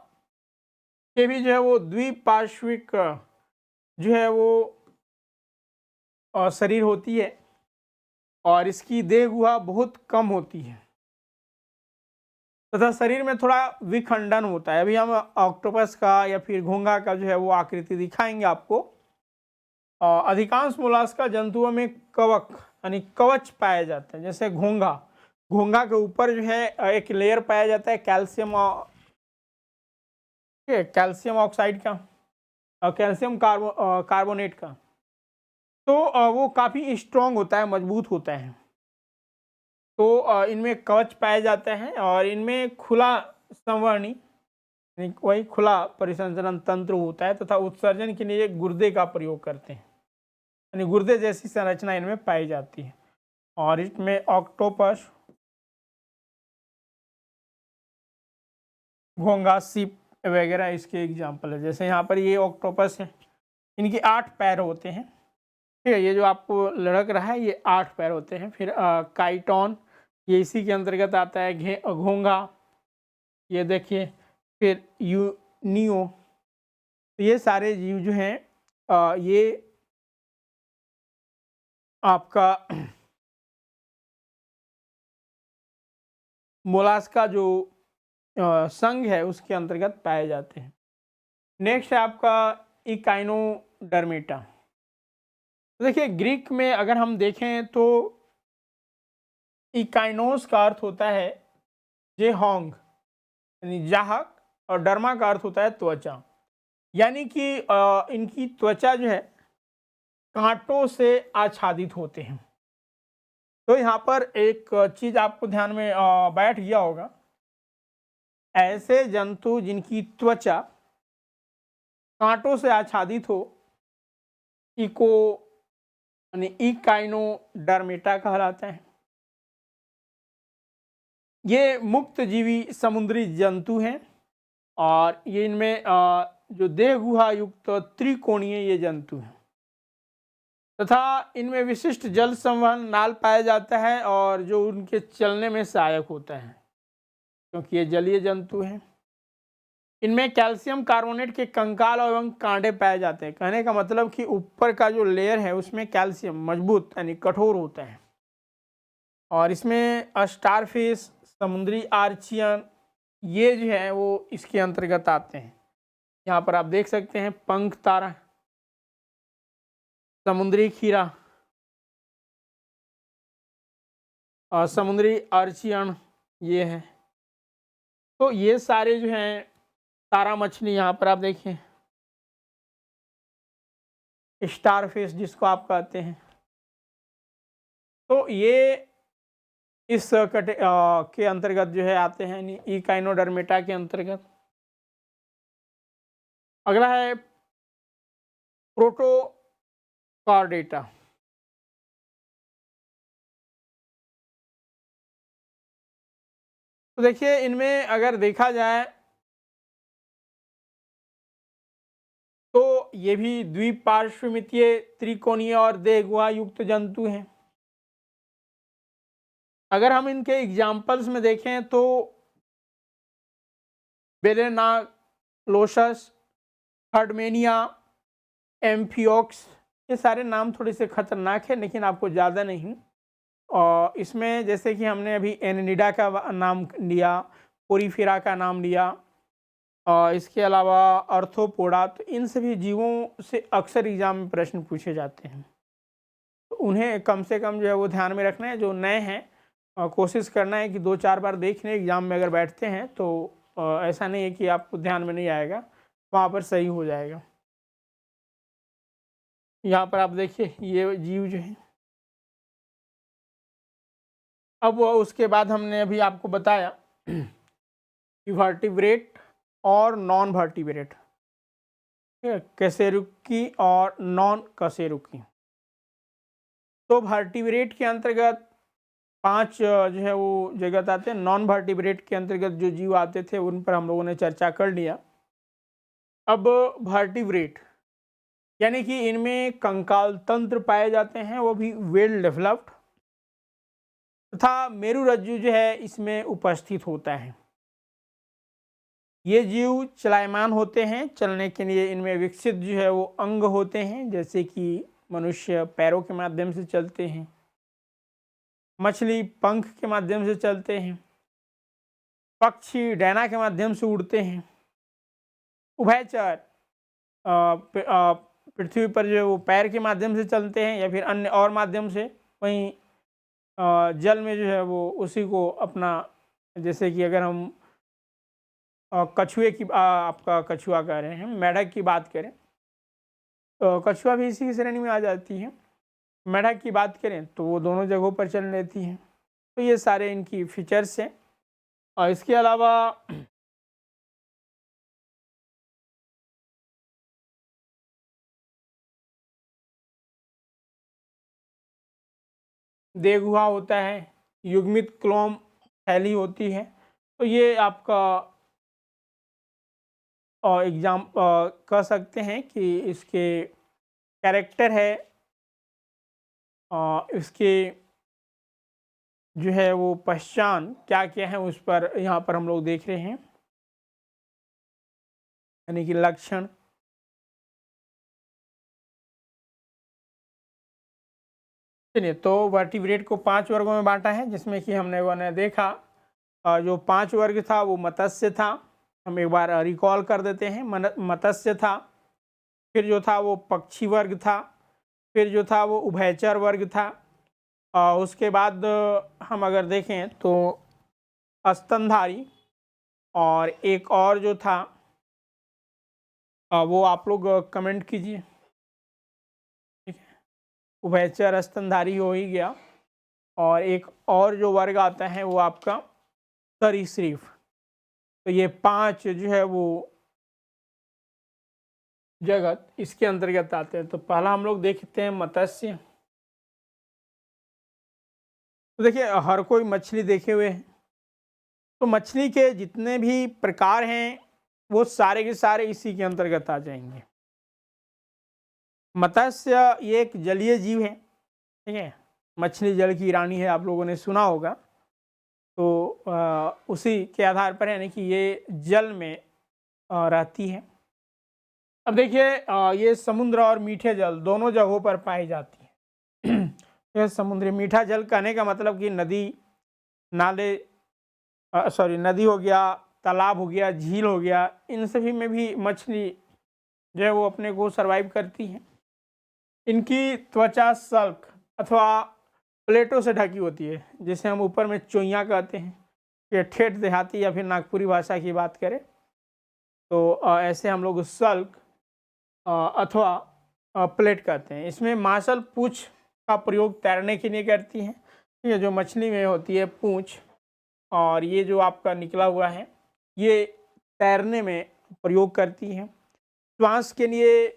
के भी जो है वो द्विपार्श्विक जो है वो शरीर होती है और इसकी देह गुहा बहुत कम होती है तथा शरीर में थोड़ा विखंडन होता है। अभी हम ऑक्टोपस का या फिर घोंघा का जो है वो आकृति दिखाएंगे आपको। अधिकांश मोलास्का जंतुओं में कवक यानी कवच पाया जाता है। जैसे घोंघा, घोंघा के ऊपर जो है एक लेयर पाया जाता है कैल्शियम ऑक्साइड का और कैल्शियम कार्बोनेट का। तो वो काफ़ी स्ट्रॉन्ग होता है, मजबूत होता है। तो इनमें कवच पाया जाता है और इनमें खुला संवहनी वही खुला परिसंचरण तंत्र होता है तथा उत्सर्जन के लिए गुर्दे का प्रयोग करते हैं, यानी गुर्दे जैसी संरचना इनमें पाई जाती है। और इसमें ऑक्टोपस, घोंघा, सीप वगैरह इसके एग्जाम्पल है। जैसे यहाँ पर ये ऑक्टोपस है, इनके 8 पैर होते हैं, ठीक है। ये जो आपको लड़क रहा है ये 8 पैर होते हैं। फिर काइटोन, ये इसी के अंतर्गत आता है। घोंघा, ये देखिए। फिर यूनियो, तो ये सारे जीव जो हैं ये आपका मोलास्का जो संघ है उसके अंतर्गत पाए जाते हैं। नेक्स्ट है आपका इकाइनोडर्मेटा। तो देखिए ग्रीक में अगर हम देखें तो इकाइनोस का अर्थ होता है जेहोंग यानी जाहक, और डर्मा का अर्थ होता है त्वचा, यानी कि इनकी त्वचा जो है कांटों से आच्छादित होते हैं। तो यहाँ पर एक चीज आपको ध्यान में बैठ गया होगा, ऐसे जंतु जिनकी त्वचा कांटों से आच्छादित हो इको यानी इकाइनोडर्मेटा कहलाते हैं। ये मुक्त जीवी समुद्री जंतु हैं और ये इनमें जो देह गुहा युक्त त्रिकोणीय ये जंतु हैं तथा इनमें विशिष्ट जल संवहन नाल पाया जाता है और जो उनके चलने में सहायक होता है, क्योंकि ये जलीय जंतु हैं। इनमें कैल्शियम कार्बोनेट के कंकाल एवं कांटे पाए जाते हैं। कहने का मतलब कि ऊपर का जो लेयर है उसमें कैल्शियम मजबूत यानी कठोर होता है। और इसमें स्टारफिश, समुद्री आर्चियन, ये जो है वो इसके अंतर्गत आते हैं। यहाँ पर आप देख सकते हैं पंख तारा, समुद्री खीरा और समुद्री आर्चियन ये है। तो ये सारे जो हैं तारा मछली, यहाँ पर आप देखें स्टारफिश जिसको आप कहते हैं। तो ये इस के अंतर्गत जो है आते हैं, इकाइनोडर्मेटा के अंतर्गत। अगला है प्रोटोकॉर्डेटा। तो देखिए इनमें अगर देखा जाए तो ये भी द्विपार्श्वमितीय, त्रिकोणीय और देह गुहा युक्त जंतु हैं। अगर हम इनके एग्जाम्पल्स में देखें तो बेलेनालोसस, हर्डमेनिया, एम्फियोक्स, ये सारे नाम थोड़े से खतरनाक है लेकिन आपको ज़्यादा नहीं। और इसमें जैसे कि हमने अभी एनिनिडा का नाम लिया, पोरीफेरा का नाम लिया, और इसके अलावा अर्थोपोडा, तो इन सभी जीवों से अक्सर एग्जाम में प्रश्न पूछे जाते हैं। तो उन्हें कम से कम जो है वो ध्यान में रखना है। जो नए हैं कोशिश करना है कि 2-4 बार देख लें, एग्ज़ाम में अगर बैठते हैं तो ऐसा नहीं है कि आपको ध्यान में नहीं आएगा, वहाँ पर सही हो जाएगा। यहाँ पर आप देखिए ये जीव जो है। अब उसके बाद हमने अभी आपको बताया कि वर्टिब्रेट और नॉन वर्टिब्रेट, कशेरुकी और नॉन कशेरुकी। तो वर्टिब्रेट के अंतर्गत 5 जो है वो जगत आते हैं। नॉन वर्टिब्रेट के अंतर्गत जो जीव आते थे उन पर हम लोगों ने चर्चा कर लिया। अब वर्टिब्रेट यानी कि इनमें कंकाल तंत्र पाए जाते हैं, वो भी वेल डेवलप्ड, तथा मेरुरज्जु जो है इसमें उपस्थित होता है। ये जीव चलायमान होते हैं, चलने के लिए इनमें विकसित जो है वो अंग होते हैं, जैसे कि मनुष्य पैरों के माध्यम से चलते हैं, मछली पंख के माध्यम से चलते हैं, पक्षी डैना के माध्यम से उड़ते हैं, उभयचर पृथ्वी पर जो वो पैर के माध्यम से चलते हैं या फिर अन्य और माध्यम से। वहीं जल में जो है वो उसी को अपना, जैसे कि अगर हम कछुए की आपका कछुआ कह रहे हैं, मेढक की बात करें तो कछुआ भी इसी की श्रेणी में आ जाती है। मेढक की बात करें तो वो दोनों जगहों पर चल लेती हैं। तो ये सारे इनकी फीचर्स हैं। और इसके अलावा देहगुहा होता है, युग्मित क्लोम थैली होती है। तो ये आपका एग्जाम कह सकते हैं कि इसके कैरेक्टर है, इसके जो है वो पहचान क्या क्या है उस पर यहाँ पर हम लोग देख रहे हैं, यानी कि लक्षण। चलिए, तो वर्टिब्रेट को 5 वर्गों में बांटा है, जिसमें कि हमने वो देखा जो 5 वर्ग था वो मत्स्य था। हम एक बार रिकॉल कर देते हैं। मत्स्य था, फिर जो था वो पक्षी वर्ग था, फिर जो था वो उभयचर वर्ग था, उसके बाद हम अगर देखें तो स्तनधारी, और एक और जो था वो आप लोग कमेंट कीजिए। ठीक है, उभयचर स्तनधारी हो ही गया। और एक और जो वर्ग आता है वो आपका सरीसृप। तो ये 5 जो है वो जगत इसके अंतर्गत आते हैं। तो पहला हम लोग देखते हैं मत्स्य। तो देखिए हर कोई मछली देखे हुए है, तो मछली के जितने भी प्रकार हैं वो सारे के सारे इसी के अंतर्गत आ जाएंगे। मत्स्य ये एक जलीय जीव है, ठीक है। मछली जल की रानी है, आप लोगों ने सुना होगा। तो उसी के आधार पर यानी कि ये जल में रहती है। अब देखिए ये समुद्र और मीठे जल दोनों जगहों पर पाई जाती है। यह समुद्री मीठा जल कहने का मतलब कि नदी नाले, सॉरी नदी हो गया, तालाब हो गया, झील हो गया, इन सभी में भी मछली जो है वो अपने को सरवाइव करती है। इनकी त्वचा सल्क अथवा प्लेटों से ढकी होती है, जिसे हम ऊपर में चोइयाँ कहते हैं। ये ठेठ देहाती या फिर नागपुरी भाषा की बात करें तो ऐसे हम लोग सल्क अथवा प्लेट कहते हैं। इसमें मांसल पूंछ का प्रयोग तैरने के लिए करती हैं। ठीक है, जो मछली में होती है पूंछ, और ये जो आपका निकला हुआ है ये तैरने में प्रयोग करती हैं। श्वास के लिए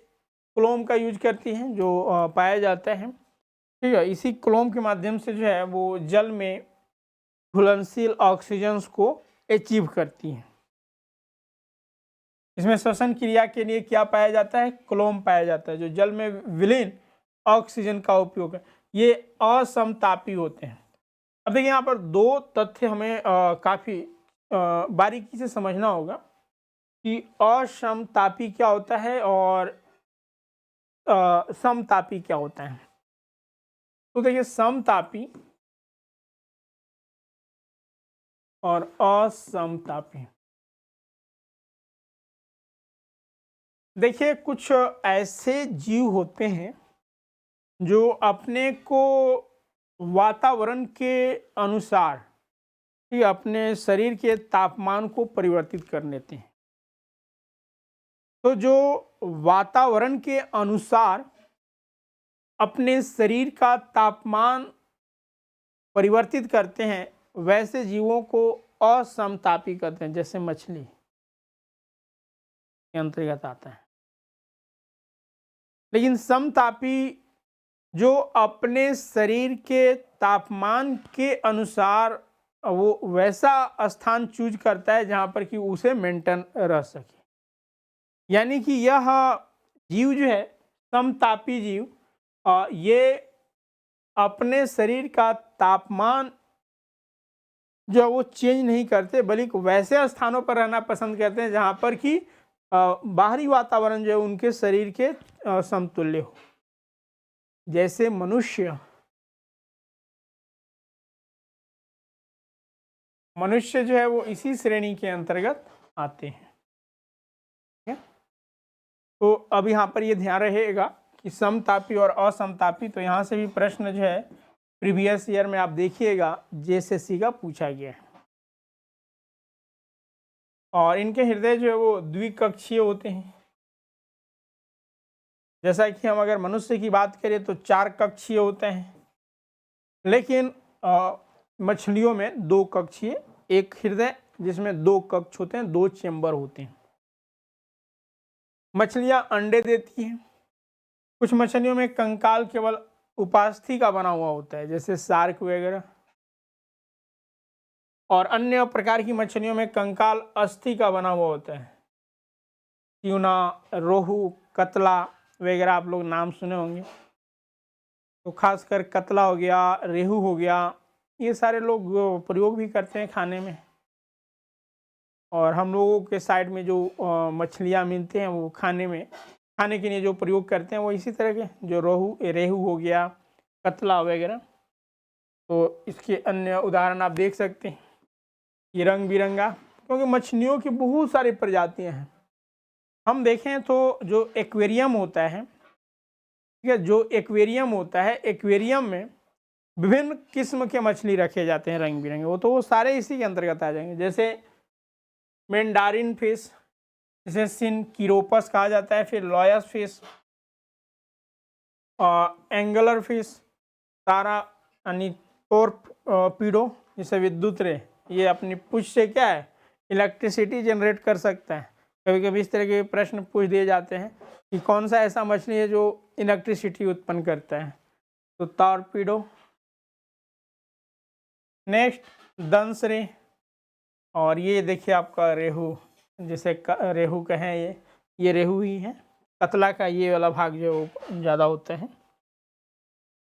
क्लोम का यूज करती हैं जो पाया जाता है। ठीक है, इसी क्लोम के माध्यम से जो है वो जल में घुलनशील ऑक्सीजन को अचीव करती हैं। इसमें श्वसन क्रिया के लिए क्या पाया जाता है? क्लोम पाया जाता है, जो जल में विलीन ऑक्सीजन का उपयोग है। ये असमतापी होते हैं। अब देखिए यहाँ पर दो तथ्य हमें काफ़ी बारीकी से समझना होगा कि असमतापी क्या होता है और समतापी क्या होता है। तो देखिए समतापी और असमतापी, देखिए कुछ ऐसे जीव होते हैं जो अपने को वातावरण के अनुसार ही अपने शरीर के तापमान को परिवर्तित कर लेते हैं। तो जो वातावरण के अनुसार अपने शरीर का तापमान परिवर्तित करते हैं वैसे जीवों को असमतापी कहते हैं, जैसे मछली के अंतर्गत आता है। लेकिन समतापी जो अपने शरीर के तापमान के अनुसार वो वैसा स्थान चूज करता है जहाँ पर कि उसे मेंटेन रह सके। यानी कि यह जीव जो है समतापी जीव, ये अपने शरीर का तापमान जो वो चेंज नहीं करते, बल्कि वैसे स्थानों पर रहना पसंद करते हैं जहाँ पर कि बाहरी वातावरण जो है उनके शरीर के समतुल्य हो। जैसे मनुष्य जो है वो इसी श्रेणी के अंतर्गत आते हैं। ठीक है, तो अब यहाँ पर ये ध्यान रहेगा कि समतापी और असमतापी, तो यहाँ से भी प्रश्न जो है प्रीवियस ईयर में आप देखिएगा जेएसएससी का पूछा गया है। और इनके हृदय जो है वो द्विकक्षीय होते हैं। जैसा कि हम अगर मनुष्य की बात करें तो 4 कक्षीय होते हैं, लेकिन मछलियों में 2 कक्षीय, एक हृदय जिसमें 2 कक्ष होते हैं, 2 चेंबर होते हैं। मछलियां अंडे देती हैं। कुछ मछलियों में कंकाल केवल उपास्थि का बना हुआ होता है, जैसे शार्क वगैरह, और अन्य प्रकार की मछलियों में कंकाल अस्थि का बना हुआ होता है। ट्यूना, रोहू, कतला वगैरह आप लोग नाम सुने होंगे। तो खासकर कतला हो गया, रेहू हो गया, ये सारे लोग प्रयोग भी करते हैं खाने में। और हम लोगों के साइड में जो मछलियाँ मिलते हैं वो खाने के लिए जो प्रयोग करते हैं वो इसी तरह के, जो रेहू हो गया, कतला वगैरह। तो इसके अन्य उदाहरण आप देख सकते हैं। ये रंग बिरंगा, क्योंकि मछलियों की बहुत सारी प्रजातियां हैं। हम देखें तो जो एक्वेरियम होता है, ठीक है, जो एक्वेरियम होता है, एक्वेरियम में विभिन्न किस्म के मछली रखे जाते हैं रंग बिरंगे, वो सारे इसी के अंतर्गत आ जाएंगे। जैसे मेंडारिन फिश, जिसे सिनकिरोपस कहा जाता है, फिर लॉयस फिश, एंगलर फिश, तारा यानी टोरपीडो, जिसे विद्युत रे, ये अपनी पूंछ से क्या है, इलेक्ट्रिसिटी जनरेट कर सकता है। कभी कभी इस तरह के प्रश्न पूछ दिए जाते हैं कि कौन सा ऐसा मछली है जो इलेक्ट्रिसिटी उत्पन्न करता है, तो टॉरपीडो। नेक्स्ट दंश रे, और ये देखिए आपका रेहू, जिसे रेहू कहें, ये रेहू ही है। कतला का ये वाला भाग जो ज़्यादा होता है।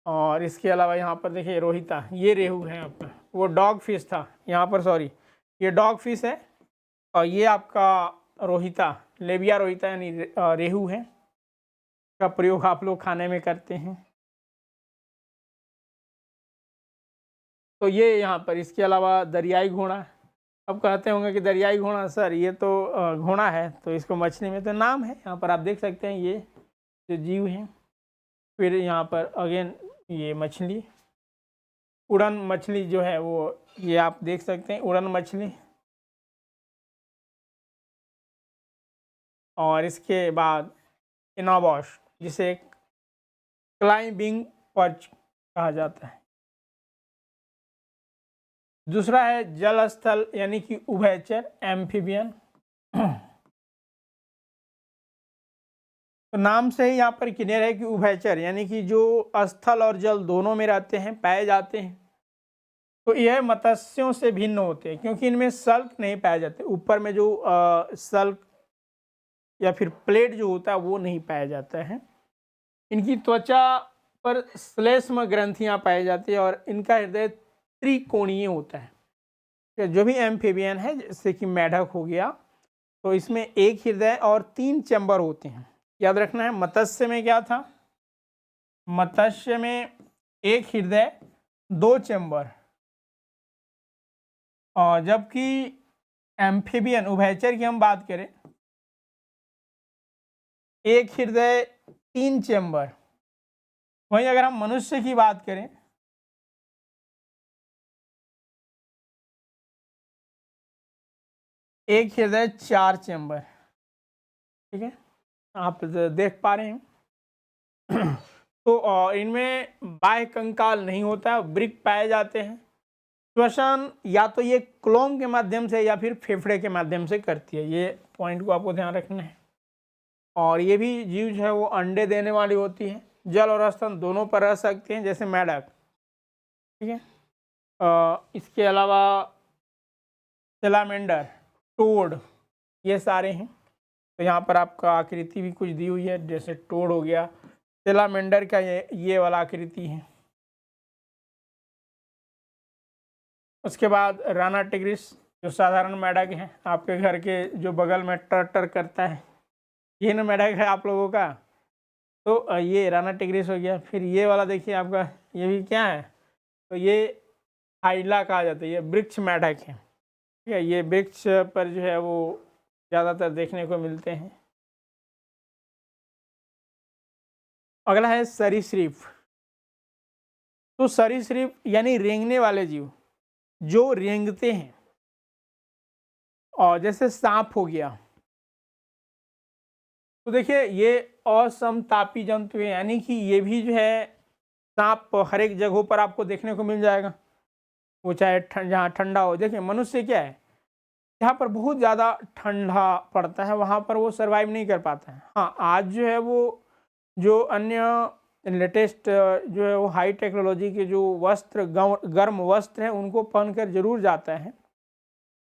और इसके अलावा यहाँ पर देखिए रोहिता, ये रेहू है आपका, वो डॉग फिश था यहाँ पर, सॉरी, ये डॉग फिश है। और ये आपका रोहिता, लेबिया रोहिता यानी रेहू है, का प्रयोग आप लोग खाने में करते हैं। तो ये यहाँ पर, इसके अलावा दरियाई घोड़ा। अब कहते होंगे कि दरियाई घोड़ा सर ये तो घोड़ा है, तो इसको मछली में तो नाम है। यहाँ पर आप देख सकते हैं ये जो जीव हैं। फिर यहाँ पर अगेन ये मछली, उड़न मछली जो है वो, ये आप देख सकते हैं उड़न मछली। और इसके बाद इनाबॉश, जिसे क्लाइंबिंग पर्च कहा जाता है। दूसरा है जल स्थल यानी कि उभयचर एम्फीबियन। तो नाम से ही यहाँ पर क्लियर है कि उभयचर यानी कि जो स्थल और जल दोनों में रहते हैं, पाए जाते हैं। तो यह मत्स्यों से भिन्न होते हैं क्योंकि इनमें सल्क नहीं पाए जाते। ऊपर में जो सल्क या फिर प्लेट जो होता है वो नहीं पाया जाता है। इनकी त्वचा पर श्लेष्म ग्रंथियां पाई जाती है और इनका हृदय त्रिकोणीय होता है। जो भी एम्फीबियन है जैसे कि मेढक हो गया, तो इसमें एक हृदय और 3 चैम्बर होते हैं। याद रखना है। मत्स्य में क्या था? मत्स्य में एक हृदय 2 चैम्बर, और जबकि एम्फीबियन उभयचर की हम बात करें, एक हृदय 3 चैम्बर। वहीं अगर हम मनुष्य की बात करें, एक हृदय 4 चैम्बर। ठीक है, आप देख पा रहे हैं। तो इनमें बाह्य कंकाल नहीं होता, वृक्क पाए जाते हैं। श्वसन या तो ये क्लोम के माध्यम से या फिर फेफड़े के माध्यम से करती है। ये पॉइंट को आपको ध्यान रखना है। और ये भी जीव जो है वो अंडे देने वाली होती है। जल और स्तन दोनों पर रह सकते हैं, जैसे मेढक। ठीक है, इसके अलावा सैलामेंडर, टोड, ये सारे हैं। तो यहाँ पर आपका आकृति भी कुछ दी हुई है, जैसे टोड हो गया, सैलामेंडर का ये वाला आकृति है। उसके बाद राना टिग्रिस, जो साधारण मेढक है, आपके घर के जो बगल में टर टर करता है, ये ना मेढक है आप लोगों का। तो ये राना टिग्रिस हो गया। फिर ये वाला देखिए आपका, ये भी क्या है? तो ये हाइला कहा जाता है। ये वृक्ष मेढक है। ठीक है, ये वृक्ष पर जो है वो ज़्यादातर देखने को मिलते हैं। अगला है सरीसृप। तो सरीसृप यानी रेंगने वाले जीव, जो रेंगते हैं। और जैसे सांप हो गया, तो देखिए ये असमतापी जंतु है, यानी कि ये भी जो है सांप हर एक जगहों पर आपको देखने को मिल जाएगा, वो चाहे जहाँ ठंडा हो। देखिए मनुष्य क्या है, जहाँ पर बहुत ज़्यादा ठंडा पड़ता है वहाँ पर वो सरवाइव नहीं कर पाता है। हाँ, आज जो है वो जो अन्य लेटेस्ट जो है वो हाई टेक्नोलॉजी के जो वस्त्र, गर्म वस्त्र हैं, उनको पहनकर जरूर जाता है।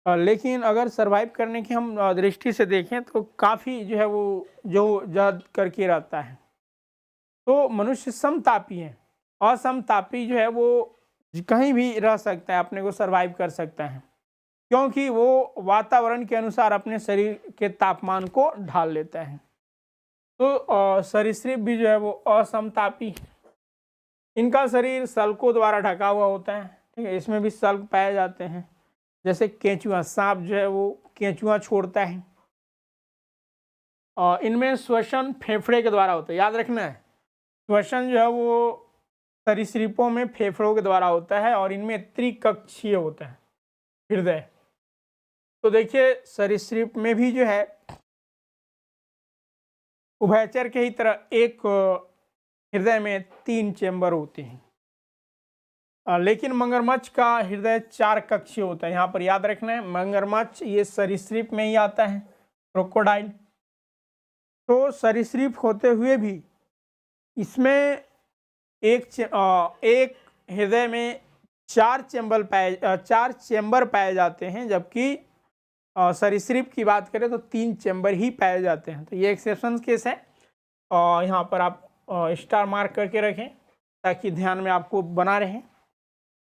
लेकिन अगर सरवाइव करने की हम दृष्टि से देखें तो काफ़ी जो है वो जो जद करके रहता है। तो मनुष्य समतापी है। असमतापी जो है वो कहीं भी रह सकता है, अपने को सरवाइव कर सकता है, क्योंकि वो वातावरण के अनुसार अपने शरीर के तापमान को ढाल लेता है। तो सरीसृप भी जो है वो असमतापी है। इनका शरीर सल्कों द्वारा ढका हुआ होता है। ठीक है, इसमें भी सल्क पाए जाते हैं। जैसे केंचुआ, सांप जो है वो केंचुआ छोड़ता है। और इनमें श्वसन फेफड़े के द्वारा होता है। याद रखना है, श्वसन जो है वो सरीसृपों में फेफड़ों के द्वारा होता है और इनमें त्रिकक्षीय होता है हृदय। तो देखिए सरीसृप में भी जो है उभयचर के ही तरह एक हृदय में 3 चैम्बर होते हैं। लेकिन मगरमच्छ का हृदय 4 कक्षीय होता है। यहाँ पर याद रखना है, मगरमच्छ ये सरीसृप में ही आता है, क्रोकोडाइल। तो सरीसृप होते हुए भी इसमें एक हृदय में 4 चैम्बर पाए जाते हैं, जबकि सरीसृप की बात करें तो 3 चैम्बर ही पाए जाते हैं। तो ये एक्सेप्शन केस है, और यहाँ पर आप स्टार मार्क करके रखें ताकि ध्यान में आपको बना रहे।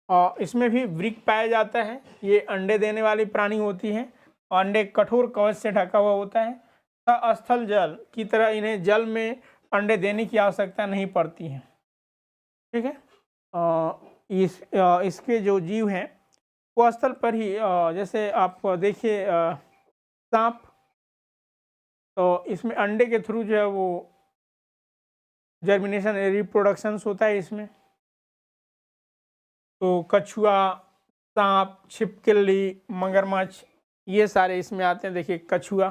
और इसमें भी वृक्क पाया जाता है। ये अंडे देने वाली प्राणी होती है और अंडे कठोर कवच से ढका हुआ होता है। स्थल जल की तरह इन्हें जल में अंडे देने की आवश्यकता नहीं पड़ती है। ठीक है, इसके जो जीव हैं वो स्थल पर ही, जैसे आप देखिए सांप, तो इसमें अंडे के थ्रू जो है वो जर्मिनेशन, रिप्रोडक्शंस होता है इसमें। तो कछुआ, सांप, छिपकली, मगरमच्छ, ये सारे इसमें आते हैं। देखिए कछुआ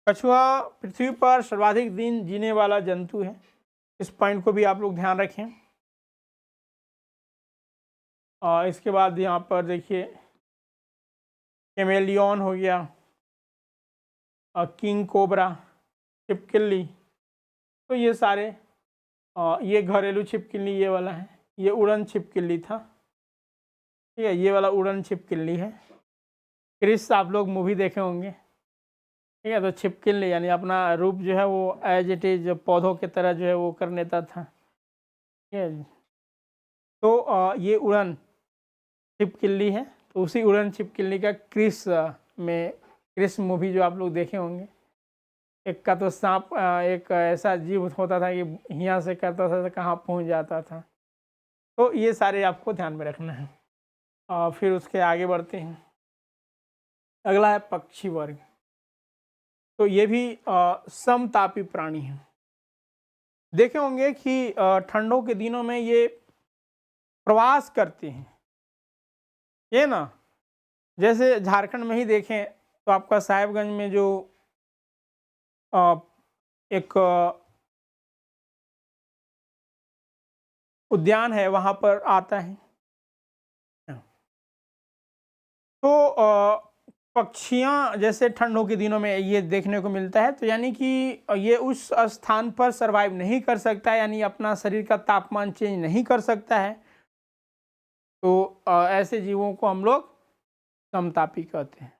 पृथ्वी पर सर्वाधिक दिन जीने वाला जंतु है। इस पॉइंट को भी आप लोग ध्यान रखें। और इसके बाद यहाँ पर देखिए कैमेलियन हो गया, किंग कोबरा, छिपकली। तो ये सारे ये घरेलू छिपकली ये वाला है, ये उड़न छिपकली था, ठीक है, ये वाला उड़न छिपकली है। क्रिस आप लोग मूवी देखे होंगे, ठीक है। तो छिपकली यानी अपना रूप जो है वो एज इट इज पौधों की तरह जो है वो कर लेता था, ठीक है। तो ये उड़न छिपकली है। तो उसी उड़न छिपकली का क्रिस में, क्रिस मूवी जो आप लोग देखे होंगे, एक का तो सांप एक ऐसा जीव होता था कि यहाँ से करता था तो कहाँ पहुँच जाता था। तो ये सारे आपको ध्यान में रखना है। फिर उसके आगे बढ़ते हैं। अगला है पक्षी वर्ग। तो ये भी समतापी प्राणी है। देखे होंगे कि ठंडों के दिनों में ये प्रवास करते हैं, ये ना, जैसे झारखंड में ही देखें तो आपका साहेबगंज में जो एक उद्यान है वहाँ पर आता है। तो पक्षियाँ जैसे ठंडों के दिनों में ये देखने को मिलता है, तो यानी कि ये उस स्थान पर सरवाइव नहीं कर सकता है, यानी अपना शरीर का तापमान चेंज नहीं कर सकता है। तो ऐसे जीवों को हम लोग समतापी कहते हैं।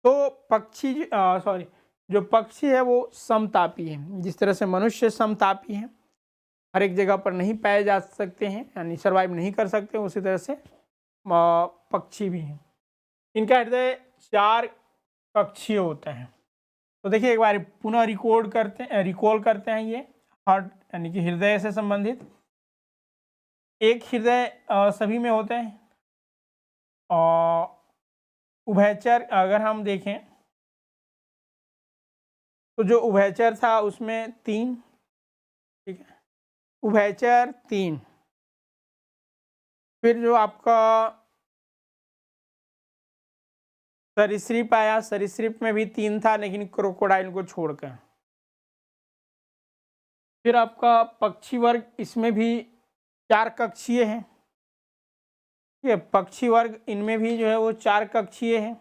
तो पक्षी जो पक्षी है वो समतापी है। जिस तरह से मनुष्य समतापी है, हर एक जगह पर नहीं पाए जा सकते हैं, यानी सरवाइव नहीं कर सकते, उसी तरह से पक्षी भी हैं। इनका हृदय 4 कक्षीय होता है। तो देखिए एक बार पुनः रिकॉल करते हैं ये हार्ट यानी कि हृदय से संबंधित। एक हृदय सभी में होता है, और उभयचर अगर हम देखें तो जो उभयचर था उसमें 3, ठीक है, उभयचर 3। फिर जो आपका सरीसृप आया, सरीसृप में भी 3 था लेकिन क्रोकोडाइल को छोड़कर। फिर आपका पक्षी वर्ग, इसमें भी 4 कक्षीय है, ठीक है। पक्षी वर्ग इनमें भी जो है वो 4 कक्षीय है।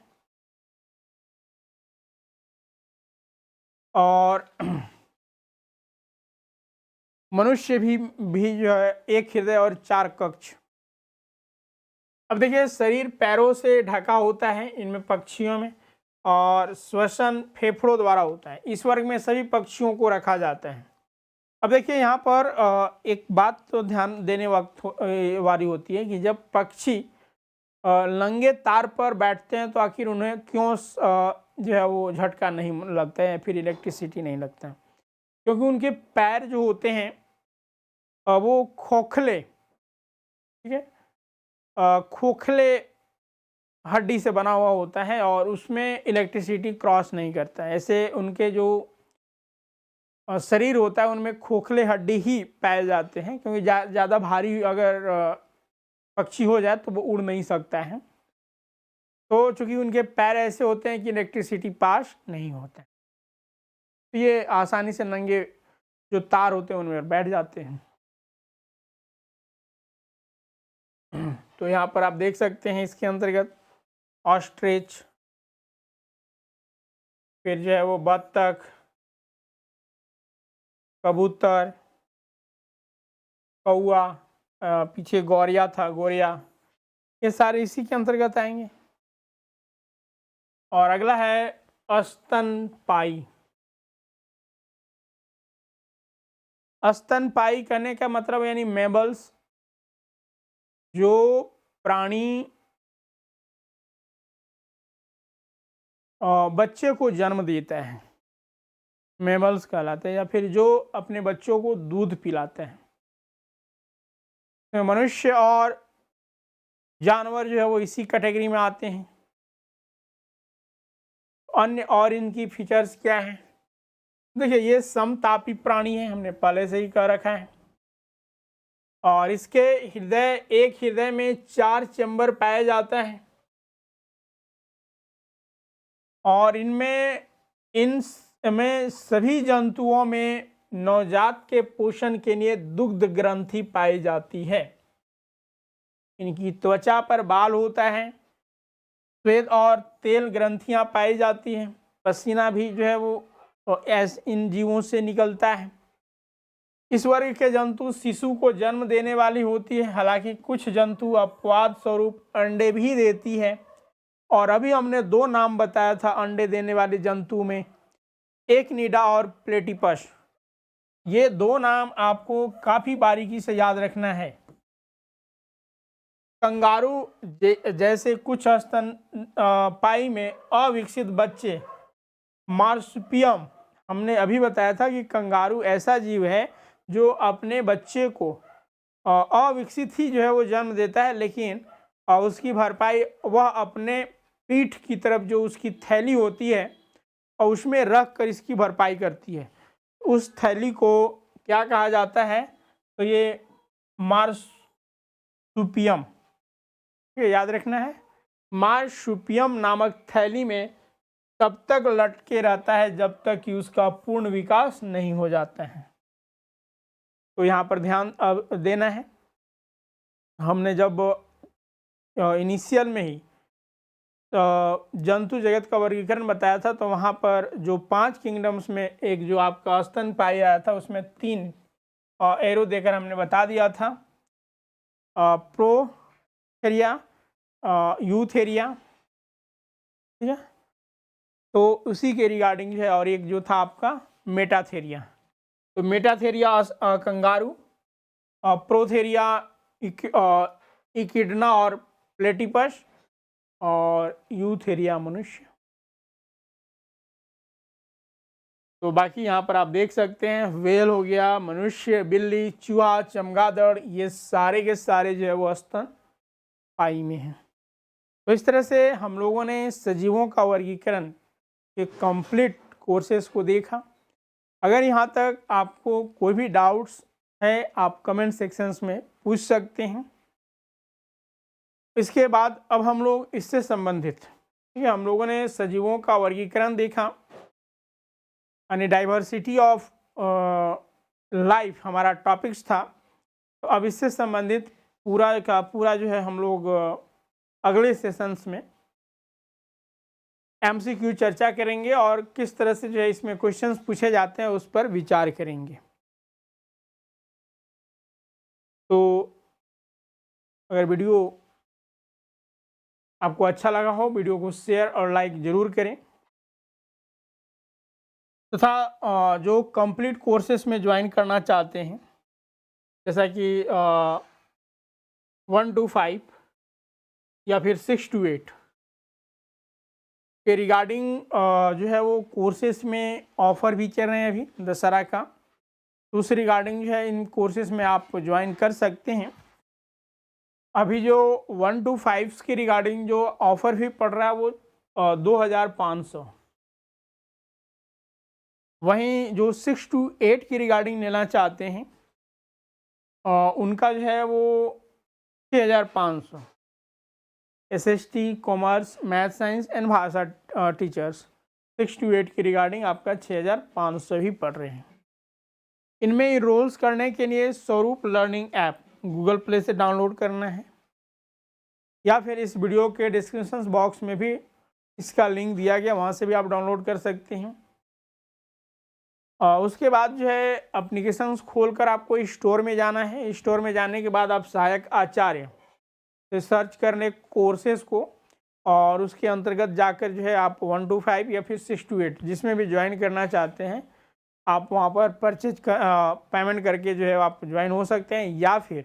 और मनुष्य भी जो है 1 हृदय और 4 कक्ष। अब देखिए शरीर पैरों से ढका होता है इनमें पक्षियों में, और श्वसन फेफड़ों द्वारा होता है। इस वर्ग में सभी पक्षियों को रखा जाता है। अब देखिए यहाँ पर एक बात तो ध्यान देने वक्त वाली होती है कि जब पक्षी नंगे तार पर बैठते हैं तो आखिर उन्हें क्यों जो है वो झटका नहीं लगता है, फिर इलेक्ट्रिसिटी नहीं लगता है? क्योंकि उनके पैर जो होते हैं वो खोखले, ठीक है, खोखले हड्डी से बना हुआ होता है और उसमें इलेक्ट्रिसिटी क्रॉस नहीं करता है। ऐसे उनके जो शरीर होता है उनमें खोखले हड्डी ही पाए जाते हैं, क्योंकि ज़्यादा भारी अगर पक्षी हो जाए तो वो उड़ नहीं सकता है। तो चूंकि उनके पैर ऐसे होते हैं कि इलेक्ट्रिसिटी पास नहीं होता है, तो ये आसानी से नंगे जो तार होते हैं उनमें बैठ जाते हैं। तो यहाँ पर आप देख सकते हैं इसके अंतर्गत ऑस्ट्रिच, फिर जो है वो बत्तख, कबूतर, कौआ, पीछे गौरिया था, गौरिया, ये सारे इसी के अंतर्गत आएंगे। और अगला है स्तनपाई। स्तनपाई करने का मतलब यानी मैमल्स, जो प्राणी बच्चे को जन्म देता है, मैमल्स कहलाते हैं, या फिर जो अपने बच्चों को दूध पिलाते हैं। तो मनुष्य और जानवर जो है वो इसी कैटेगरी में आते हैं। अन्य और इनकी फीचर्स क्या हैं? देखिए ये समतापी प्राणी है, हमने पहले से ही कह रखा है। और इसके एक हृदय में 4 चैम्बर पाया जाता है। और इनमें सभी जंतुओं में नवजात के पोषण के लिए दुग्ध ग्रंथि पाई जाती है। इनकी त्वचा पर बाल होता है, श्वेत और तेल ग्रंथियां पाई जाती हैं, पसीना भी जो है वो इन जीवों से निकलता है। इस वर्ग के जंतु शिशु को जन्म देने वाली होती है, हालांकि कुछ जंतु अपवाद स्वरूप अंडे भी देती है। और अभी हमने दो नाम बताया था अंडे देने वाले जंतु में, एक नीडा और प्लेटिपस। ये दो नाम आपको काफी बारीकी से याद रखना है। कंगारू जैसे कुछ स्तनपायी में अविकसित बच्चे मार्सुपियम, हमने अभी बताया था कि कंगारू ऐसा जीव है जो अपने बच्चे को अविकसित ही जो है वो जन्म देता है, लेकिन उसकी भरपाई वह अपने पीठ की तरफ जो उसकी थैली होती है और उसमें रख कर इसकी भरपाई करती है। उस थैली को क्या कहा जाता है? तो ये मार्सुपियम, ये याद रखना है। मार्सुपियम नामक थैली में तब तक लटके रहता है जब तक कि उसका पूर्ण विकास नहीं हो जाता है। तो यहाँ पर ध्यान अब देना है। हमने जब इनिशियल में ही जंतु जगत का वर्गीकरण बताया था, तो वहाँ पर जो 5 किंगडम्स में एक जो आपका स्तनपायी आया था, उसमें 3 एरो देकर हमने बता दिया था, प्रोथेरिया, यूथेरिया, ठीक है। तो उसी के रिगार्डिंग है, और एक जो था आपका मेटाथेरिया। तो मेटाथेरिया कंगारू, प्रोथेरिया इकिडना और प्लेटिपस, और यूथेरिया मनुष्य। तो बाकी यहाँ पर आप देख सकते हैं, व्हेल हो गया, मनुष्य, बिल्ली, चूहा, चमगादड़, ये सारे के सारे जो है वो स्तनपायी में हैं। तो इस तरह से हम लोगों ने सजीवों का वर्गीकरण के कंप्लीट कोर्सेज को देखा। अगर यहाँ तक आपको कोई भी डाउट्स है, आप कमेंट सेक्शंस में पूछ सकते हैं। इसके बाद अब हम लोग इससे संबंधित, ठीक है, हम लोगों ने सजीवों का वर्गीकरण देखा, यानी डाइवर्सिटी ऑफ लाइफ हमारा टॉपिक्स था। तो अब इससे संबंधित पूरा का पूरा जो है हम लोग अगले सेशंस में एमसीक्यू चर्चा करेंगे और किस तरह से जो है इसमें क्वेश्चंस पूछे जाते हैं उस पर विचार करेंगे। तो अगर वीडियो आपको अच्छा लगा हो, वीडियो को शेयर और लाइक ज़रूर करें, तथा जो कंप्लीट कोर्सेस में ज्वाइन करना चाहते हैं, जैसा कि 1 to 5 या फिर 6 to 8 के रिगार्डिंग जो है वो कोर्सेस में ऑफ़र भी चल रहे हैं अभी दशहरा का। तो उस रिगार्डिंग जो है इन कोर्सेस में आप ज्वाइन कर सकते हैं। अभी जो 1 to 5 के रिगार्डिंग जो ऑफ़र भी पड़ रहा है वो 2500। वहीं जो 6 to 8 की रिगार्डिंग लेना चाहते हैं उनका जो है वो 6500। SST, commerce, math, science and भाषा टीचर्स 6 to 8 की रिगार्डिंग आपका 6500 ही पड़ रहे हैं। इनमें इनरोल्स करने के लिए स्वरूप लर्निंग ऐप गूगल प्ले से डाउनलोड करना है, या फिर इस वीडियो के डिस्क्रिप्शन बॉक्स में भी इसका लिंक दिया गया, वहाँ से भी आप डाउनलोड कर सकते हैं। उसके बाद जो है एप्लीकेशंस खोलकर आपको स्टोर में जाना है। स्टोर में जाने के बाद आप सहायक आचार्य से सर्च करने कोर्सेज को, और उसके अंतर्गत जाकर जो है आप 1 to 5 या फिर 6 to 8 जिसमें भी ज्वाइन करना चाहते हैं आप वहाँ पर पेमेंट करके जो है आप ज्वाइन हो सकते हैं, या फिर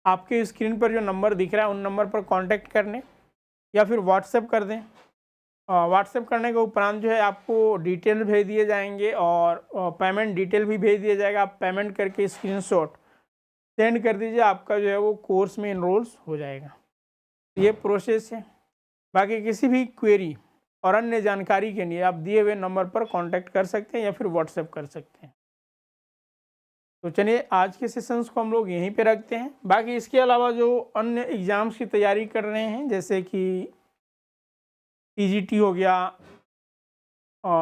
आपके स्क्रीन पर जो नंबर दिख रहा है उन नंबर पर कांटेक्ट करने या फिर व्हाट्सएप कर दें। व्हाट्सएप करने के उपरांत जो है आपको डिटेल भेज दिए जाएंगे और पेमेंट डिटेल भी भेज दिया जाएगा। आप पेमेंट करके स्क्रीनशॉट सेंड कर दीजिए, आपका जो है वो कोर्स में इनरोल्स हो जाएगा। ये प्रोसेस है। बाकी किसी भी क्वेरी और अन्य जानकारी के लिए आप दिए हुए नंबर पर कांटेक्ट कर सकते हैं या फिर व्हाट्सएप कर सकते हैं। तो चलिए आज के सेशंस को हम लोग यहीं पे रखते हैं। बाकी इसके अलावा जो अन्य एग्ज़ाम्स की तैयारी कर रहे हैं, जैसे कि TGT हो गया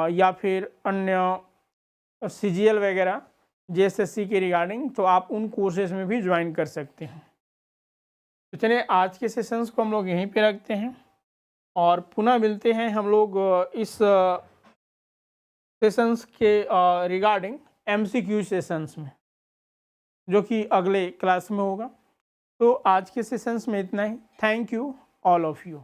या फिर अन्य CGL वगैरह, जेएसएससी के रिगार्डिंग, तो आप उन कोर्सेज में भी ज्वाइन कर सकते हैं। तो चलिए आज के सेशंस को हम लोग यहीं पे रखते हैं और पुनः मिलते हैं हम लोग इस सेशंस के रिगार्डिंग एमसीक्यू सेशंस में, जो कि अगले क्लास में होगा। तो आज के सेशंस में इतना ही। Thank you all of you.